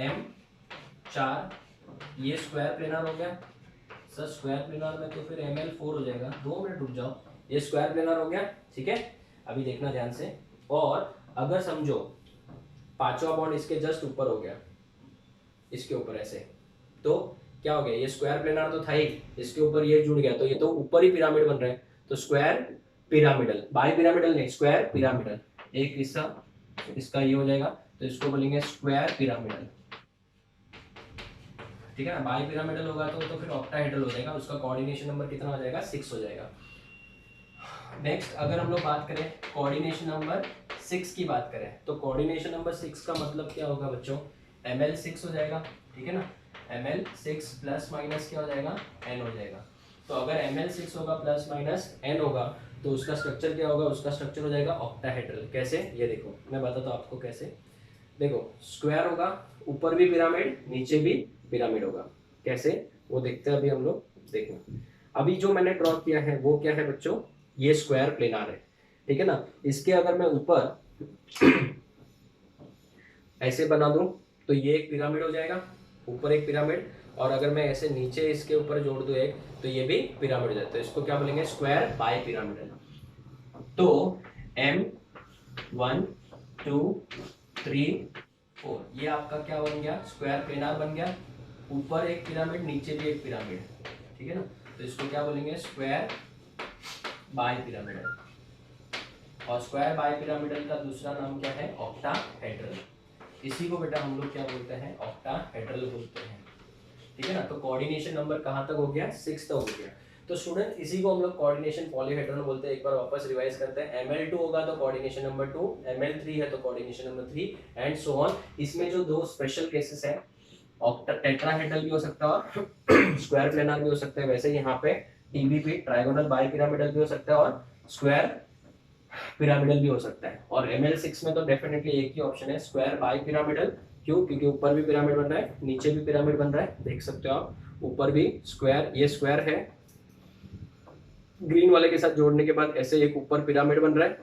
M4, ये स्क्वायर प्लेनार हो गया। सर स्क्वायर प्लेनार में तो फिर Ml4 हो जाएगा। 2 मिनट रुक जाओ, ये स्क्वायर प्लेनार हो गया, ठीक है? अभी देखना ध्यान से। और अगर समझो 5वां बॉन्ड इसके जस्ट ऊपर हो गया, इसके ऊपर ऐसे, तो क्या हो गया? ये स्क्वायर प्लेनार तो था ही, इसके ऊपर ये जुड़ गया, तो ये तो ऊपर ही पिरामिड बन रहा है। तो स्क्वायर पिरामिडल, बाई पिरामिडल नहीं, स्क्वायर पिरामिडल। एक हिस्सा इसका ये हो जाएगा, तो इसको बोलेंगे स्क्वायर पिरामिडल, ठीक है ना? बाई पिरामिडल होगा तो फिर ऑक्टाहेड्रल हो जाएगा। उसका कोऑर्डिनेशन नंबर कितना हो जाएगा? 6 हो जाएगा। नेक्स्ट अगर हम लोग बात करें कोऑर्डिनेशन नंबर 6 की बात करें, तो कोऑर्डिनेशन नंबर 6 का मतलब क्या होगा बच्चों? Ml6 हो जाएगा, ठीक है ना? Ml6 प्लस माइनस क्या हो जाएगा? n हो जाएगा। तो अगर Ml6 होगा प्लस माइनस n होगा तो उसका स्ट्रक्चर क्या होगा? उसका स्ट्रक्चर हो जाएगा ऑक्टाहेड्रल। कैसे? ये देखो मैं बताता हूँ आपको कैसे। देखो स्क्वायर होगा, ऊपर भी पिरामिड नीचे भी पिरामिड होगा, कैसे वो देखते हैं अभी हम लोग। देखो अभी जो मैंने ड्रॉ किया है वो क्या है बच्चों, ये स्क्वायर प्लेनार है, ठीक है ना। इसके अगर मैं ऊपर ऐसे बना दूं तो ये एक पिरामिड हो जाएगा, ऊपर एक पिरामिड, और अगर मैं ऐसे नीचे इसके ऊपर जोड़ दूं एक, तो ये भी पिरामिड हो जाता है। इसको क्या बोलेंगे, स्क्वायर बाय पिरामिडल। तो M1 2 3 4 ये आपका क्या बन गया, स्क्वायर प्लेनार बन गया, ऊपर एक पिरामिड नीचे भी एक पिरामिड, ठीक है ना। तो इसको क्या बोलेंगे, स्क्वायर बाय पिरामिडल। और स्क्वायर बाय पिरामिडल का दूसरा नाम क्या है, ऑक्टाहेड्रल। इसी को बेटा हम लोग क्या बोलते हैं, ऑक्टाहेड्रल बोलते हैं, ठीक है ना। तो कोऑर्डिनेशन नंबर कहाँ तक हो गया, 6 तक हो गया। तो स्टूडेंट इसी को हम लोग कोऑर्डिनेशन पॉलीहेड्रल बोलते हैं। एक बार वापस रिवाइज करते हैं, ML2 होगा तो कोऑर्डिनेशन नंबर 2, ML3 है तो coordination number 3 and so on. इसमें जो दो स्पेशल केसेस हैं, टेट्राहेड्रल भी हो सकता है और स्क्वायर प्लेनार भी हो सकता है। वैसे यहाँ पे TBP ट्रायगोनल बाय पिरामिडल भी हो सकता है और स्क्वायर पिरामिडल भी हो सकता है। और ML6 में तो डेफिनेटली एक ही ऑप्शन है, स्क्वायर बाय पिरामिडल। क्यों, क्योंकि ऊपर भी पिरामिड बन रहा है नीचे भी पिरामिड बन रहा है, देख सकते हो आप, ऊपर भी स्क्वायर, ये स्क्वायर है, ग्रीन वाले के साथ जोड़ने के बाद ऐसे एक ऊपर पिरामिड बन रहा है,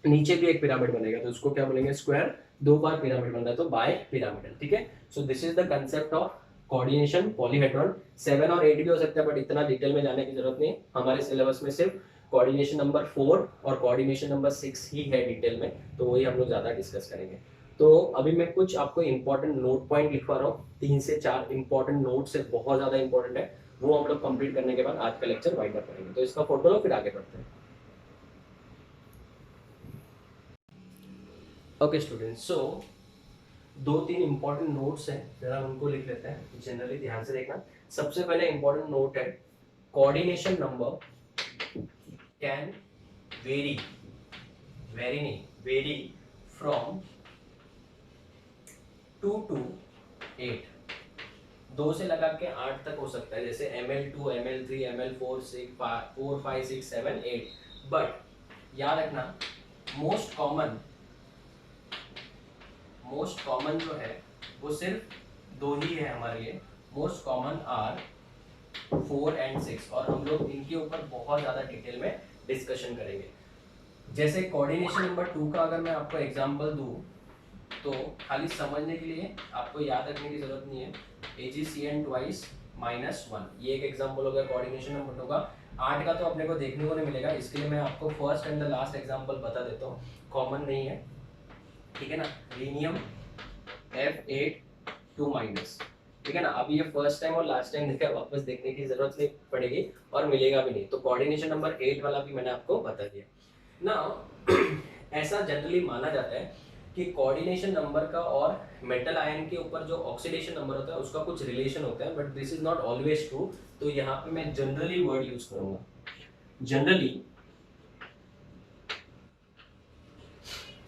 नीचे भी एक पिरामिड बनेगा, तो उसको क्या बोलेंगे, स्क्वायर, दो बार पिरामिड बन रहा है तो बाय पिरामिडल, ठीक है। So this is the concept of coordination polyhedron. 7 और 8 भी हो सकता है, बट इतना डिटेल में जाने की जरूरत नहीं, हमारे सिलेबस में सिर्फ कोऑर्डिनेशन नंबर 4 और कोऑर्डिनेशन नंबर 6 ही है डिटेल में, तो वही हम लोग ज्यादा डिस्कस करेंगे। तो अभी मैं कुछ आपको इंपॉर्टेंट नोट पॉइंट लिखवा रहा हूँ, 3 से 4 इंपॉर्टेंट नोट्स है, बहुत ज्यादा इंपॉर्टेंट है, वो हम लोग कंप्लीट करने के बाद आज का लेक्चर वाइंड अप करेंगे। तो इसका फोटो लो, फिर आगे बढ़ते हैं। ओके स्टूडेंट्स, सो 2-3 इंपॉर्टेंट नोट्स हैं, जरा उनको लिख लेते हैं, जनरली ध्यान से देखना। सबसे पहले इंपॉर्टेंट नोट है, coordination number can very, very नहीं, वेरी फ्रॉम 2 to 8, 2 से लगा के 8 तक हो सकता है, जैसे ML2 ML3 ML4 6 4 5 6 7 8। बट याद रखना, मोस्ट कॉमन जो है वो सिर्फ 2 ही है हमारे लिए, मोस्ट कॉमन आर 4 and 6, और हम लोग इनके ऊपर बहुत ज़्यादा डिटेल में डिस्कशन करेंगे। जैसे कोऑर्डिनेशन नंबर 2 का अगर मैं आपको एग्जांपल दूं, तो खाली समझने के लिए आपको याद रखने की जरूरत नहीं है, AgCN twice -1, ये एक एग्जांपल हो गया कोऑर्डिनेशन नंबर 2 का। 8 का तो अपने को देखने को नहीं मिलेगा, इसके लिए मैं आपको first and the last example बता देता हूँ, कॉमन नहीं है, ठीक है ना। रीनियम F8 2-, ठीक है ना। अभी ये फर्स्ट टाइम और लास्ट टाइम देखा, वापस देखने की जरूरत नहीं पड़ेगी और मिलेगा भी नहीं। तो कोऑर्डिनेशन नंबर 8 वाला भी मैंने आपको बता दिया ना। ऐसा जनरली माना जाता है कि कोऑर्डिनेशन नंबर का और मेटल आयन के ऊपर जो ऑक्सीडेशन नंबर होता है उसका कुछ रिलेशन होता है, but this is not always true. तो यहाँ पे मैं जनरली वर्ड यूज करूंगा,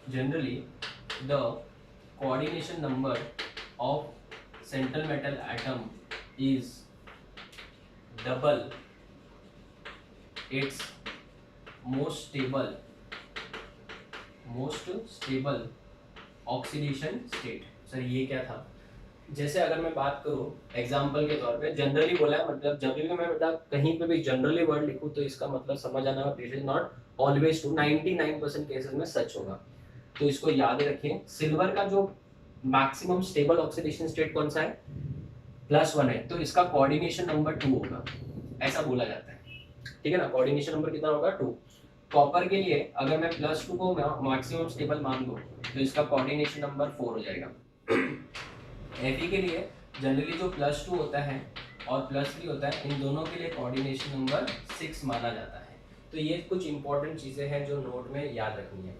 generally the coordination number of central metal atom is double it's most stable oxidation state. Sir ये क्या था, जैसे अगर मैं बात करूं एग्जांपल के तौर पे, जनरली बोला है, मतलब जब भी मैं बेटा कहीं पे भी जनरली वर्ड लिखूं तो इसका मतलब समझ आना, this is not always true, 99% cases में सच होगा। तो इसको याद रखिए, सिल्वर का जो मैक्सिमम स्टेबल ऑक्सीडेशन स्टेट कौन सा है, +1 है, तो इसका कोऑर्डिनेशन नंबर 2 होगा, ऐसा बोला जाता है, ठीक है ना। कोऑर्डिनेशन नंबर कितना होगा, 2। कॉपर के लिए अगर मैं +2 को मैक्सिमम स्टेबल मान दूं तो इसका कोऑर्डिनेशन नंबर 4 हो जाएगा। Fe के लिए जनरली जो +2 होता है और +3 होता है, इन दोनों के लिए कोऑर्डिनेशन नंबर 6 माना जाता है। तो ये कुछ इंपॉर्टेंट चीजें हैं जो नोट में याद रखनी है।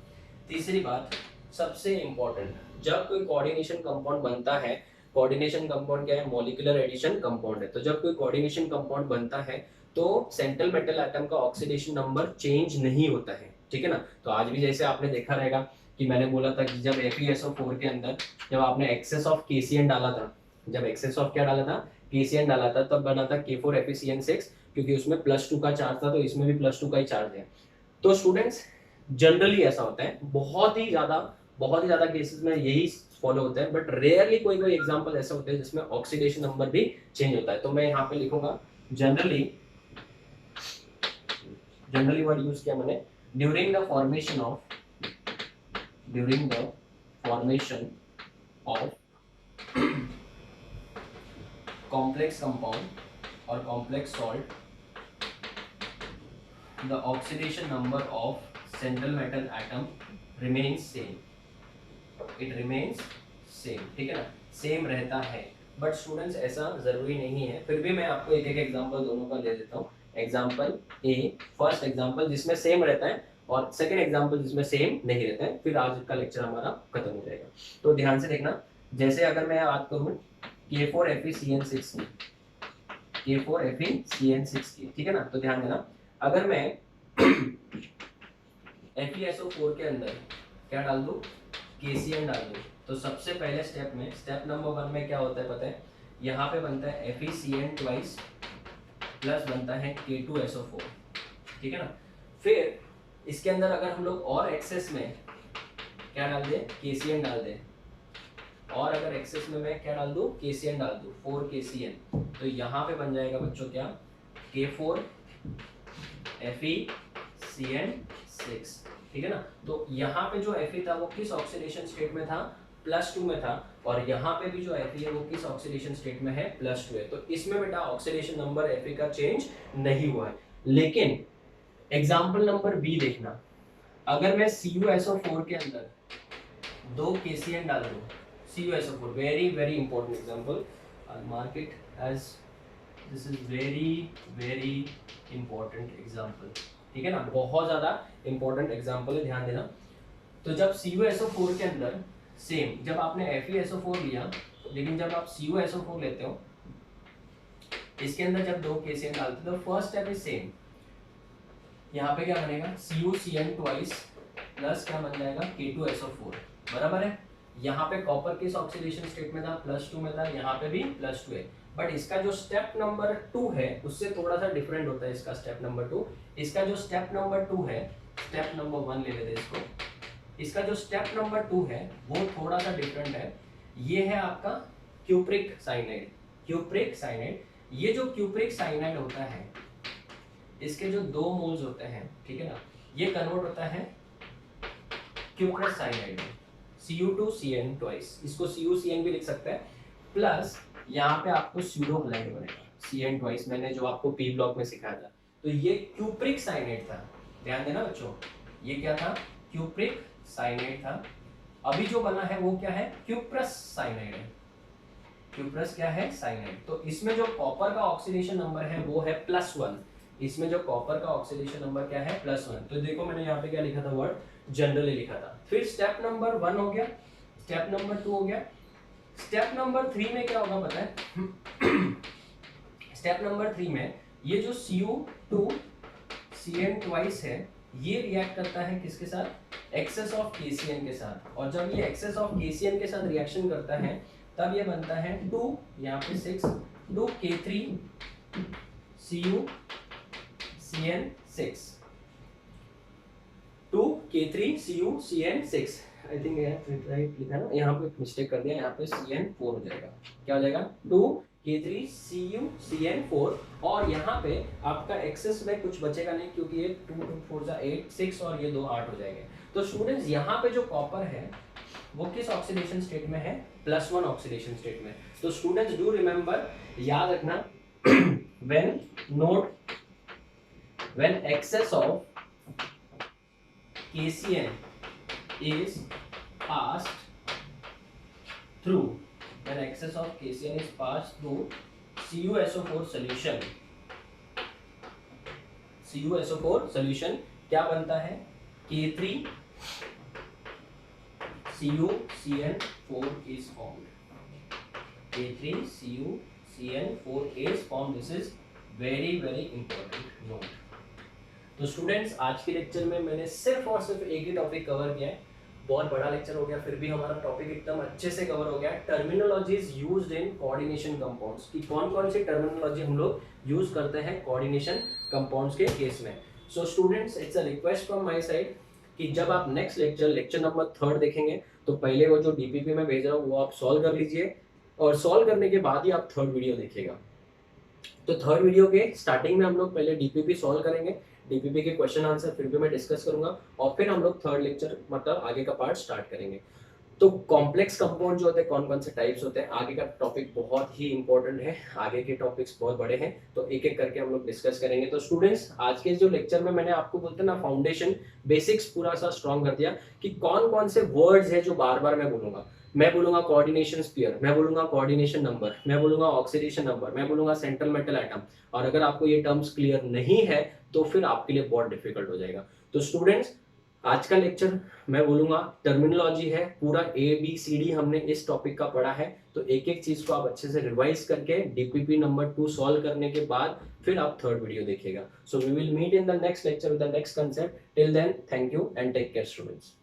तीसरी बात, सबसे इंपॉर्टेंट, जब कोई कोऑर्डिनेशन कंपाउंड बनता है, कोऑर्डिनेशन कंपाउंड क्या है, मॉलिक्यूलर एडिशन कंपाउंड है, तो जब कोई कोऑर्डिनेशन कंपाउंड बनता है तो सेंट्रल मेटल एटम का ऑक्सीडेशन नंबर चेंज नहीं होता है, ठीक है ना। तो आज भी जैसे आपने देखा रहेगा कि मैंने बोला था कि जब FeSO4 के अंदर जब आपने एक्सेस ऑफ KCN डाला था, जब एक्सेस ऑफ क्या डाला था, KCN डाला था, तब बना था K4FeCN6, क्योंकि उसमें +2 का चार्ज था, तो इसमें भी +2 का ही चार्ज है। तो स्टूडेंट्स जनरली ऐसा होता है, बहुत ही ज्यादा बहुत ही ज्यादा केसेस में यही फॉलो होता है, बट रेयरली कोई कोई एग्जांपल ऐसा होता है जिसमें ऑक्सीडेशन नंबर भी चेंज होता है। तो मैं यहाँ पे लिखूंगा जनरली वर्ड यूज किया मैंने, during the formation of complex compound और complex salt, the oxidation number of central metal atom remains same, it remains same, ठीक है ना, सेम रहता है। बट स्टूडेंट्स ऐसा जरूरी नहीं है, फिर भी मैं आपको एक एक एग्जांपल दोनों का दे देता हूँ। एग्जांपल ए, फर्स्ट एग्जांपल जिसमें सेम रहता है और सेकंड एग्जांपल जिसमें सेम नहीं रहता है, फिर आज का लेक्चर हमारा खत्म हो जाएगा। तो ध्यान से देखना, जैसे अगर मैं बात करूँ K4FeCN6 की, K4FeCN6 की, ठीक है ना, तो ध्यान देना, अगर मैं FeSO4 के अंदर क्या डाल दूं, KCN डाल दूं, तो सबसे पहले स्टेप नंबर 1 में क्या होता है पता है, यहाँ पे बनता है FeCN ट्वाइस प्लस बनता है K2SO4, ठीक है ना। फिर इसके अंदर अगर हम लोग और एक्सेस में क्या डाल दें, KCN डाल दें, और अगर एक्सेस में मैं क्या डाल दूं, KCN डाल दूं, 4KCN, तो यहाँ पे बन जाएगा बच्चों क्या, K4FeCN6, ठीक है ना। तो यहाँ पे जो Fe था वो किस ऑक्सीडेशन स्टेट में था, +2 में था, और यहाँ पे भी जो Fe है वो किस ऑक्सीडेशन स्टेट में है, +2 है। तो इसमें बेटा ऑक्सीडेशन नंबर Fe का चेंज नहीं हुआ है। लेकिन एग्जाम्पल नंबर बी देखना, अगर मैं CuSO4 के अंदर 2 KCN डाल दूं, CuSO4, very very important example, I'll mark it as this is very important example, ठीक है ना, बहुत ज़्यादा इंपॉर्टेंट एग्जाम्पल है, ध्यान देना। तो जब CuSO4 के अंदर सेम, जब आपने FeSO4 लिया, लेकिन जब आप CuSO4 लेते हो, इसके अंदर जब 2 KCN डालते हो, तो फर्स्ट स्टेप इज सेम, यहाँ पे क्या बनेगा, CuCN ट्वाइस प्लस क्या बन जाएगा, K2SO4, बराबर है। यहाँ पे कॉपर किस ऑक्सीडेशन स्टेट में था, +2 में था, यहाँ पे भी +2 है। बट इसका जो स्टेप नंबर 2 है उससे थोड़ा सा डिफरेंट होता है इसका स्टेप नंबर 2। इसका जो स्टेप नंबर 2 है, स्टेप नंबर 1 ले लेते हैं इसको, इसका जो स्टेप नंबर 2 है वो थोड़ा सा डिफरेंट है। ये है आपका क्यूप्रिक साइनाइड। ये जो क्यूप्रिक साइनाइड होता है, इसके जो 2 मोल्स होते हैं, ठीक है ना, ये कन्वर्ट होता है क्यूप्रस साइनाइड में, Cu2CN ट्वाइस, इसको CuCN भी लिख सकते हैं, प्लस यहाँ पे आपको स्यूडो हलाइड बनेगा, CN ट्वाइस, मैंने जो आपको P ब्लॉक में सिखाया था। तो ये क्यूप्रिक साइनाइड था, ध्यान देना बच्चों, ये क्या था, क्यूप्रिक साइनाइड था। अभी जो बना है वो क्या है, क्यूप्रस साइनाइड है। क्यूप्रस क्या है, साइनाइड। तो इसमें जो कॉपर का ऑक्सीडेशन नंबर है वो है +1, इसमें जो कॉपर का ऑक्सीडेशन नंबर क्या है, +1। तो देखो मैंने यहाँ पे क्या लिखा था, वर्ड जनरली लिखा था। फिर स्टेप नंबर 1 हो गया, स्टेप नंबर 2 हो गया, स्टेप नंबर 3 में क्या होगा पता है स्टेप नंबर 3 में ये जो Cu2CN ट्वाइस है, ये रिएक्ट करता है किसके साथ, एक्सेस ऑफ KCN के साथ, और जब ये एक्सेस ऑफ KCN के साथ रिएक्शन करता है तब ये बनता है 2, यहाँ पे 6, 2K3CuCN6, 2K3CuCN6, I think right लिखा ना, यहाँ पे मिस्टेक कर दिया, यहाँ पे CN4 हो जाएगा, क्या हो जाएगा, 2K3CuCN4, और यहाँ पे आपका एक्सेस में कुछ बचेगा नहीं, क्योंकि ये 2 2 4 8 6 और ये 2 8 हो जाएंगे। तो स्टूडेंट्स यहाँ पे जो कॉपर है वो किस ऑक्सीडेशन स्टेट में है, +1 ऑक्सीडेशन स्टेट में। तो स्टूडेंट्स डू रिमेंबर, याद रखना, when excess of KCN is passed through CuSO4 solution, क्या बनता है, K3CuCN4 is formed, K3CuCN4 is formed, this is very important note। तो स्टूडेंट्स आज के लेक्चर में मैंने सिर्फ और सिर्फ एक ही टॉपिक कवर किया है, बहुत बड़ा लेक्चर हो गया, फिर भी हमारा टॉपिक एकदम अच्छे से कवर हो गया। Terminologies used in coordination compounds, की कौन कौन सी टर्मिनोलॉजी हम लोग यूज करते हैं कोऑर्डिनेशन कंपाउंड्स के केस में। So students, it's a request from my side, कि जब आप नेक्स्ट लेक्चर नंबर 3 देखेंगे तो पहले वो जो डीपीपी में भेज रहा हूँ वो आप सॉल्व कर लीजिए, और सॉल्व करने के बाद ही आप थर्ड वीडियो देखिएगा। तो थर्ड वीडियो के स्टार्टिंग में हम लोग पहले डीपीपी सॉल्व करेंगे, डीपीपी के क्वेश्चन आंसर फिर भी मैं डिस्कस करूंगा, और फिर हम लोग थर्ड लेक्चर मतलब आगे का पार्ट स्टार्ट करेंगे। तो कॉम्प्लेक्स कंपाउंड जो होते हैं, कौन कौन से टाइप्स होते हैं, आगे का टॉपिक बहुत ही इंपॉर्टेंट है, आगे के टॉपिक्स बहुत बड़े हैं, तो एक एक करके हम लोग डिस्कस करेंगे। तो स्टूडेंट्स, आज के जो लेक्चर में मैंने आपको बोलते ना फाउंडेशन बेसिक्स पूरा सा स्ट्रॉन्ग कर दिया कि कौन कौन से वर्ड्स है जो बार बार मैं बोलूंगा कोऑर्डिनेशन स्पीयर, मैं बोलूंगा कोऑर्डिनेशन नंबर, मैं बोलूंगा ऑक्सीडेशन नंबर, मैं बोलूंगा सेंट्रल मेटल एटम, और अगर आपको ये टर्म्स क्लियर नहीं है तो फिर आपके लिए बहुत डिफिकल्ट हो जाएगा। तो स्टूडेंट्स, आज का लेक्चर मैं बोलूंगा टर्मिनोलॉजी है, पूरा ABCD हमने इस टॉपिक का पढ़ा है, तो एक एक चीज को आप अच्छे से रिवाइज करके डीपीपी नंबर 2 सॉल्व करने के बाद फिर आप थर्ड वीडियो देखिएगा। So we will meet in the next lecture with the next concept. Till then, thank you and take care students.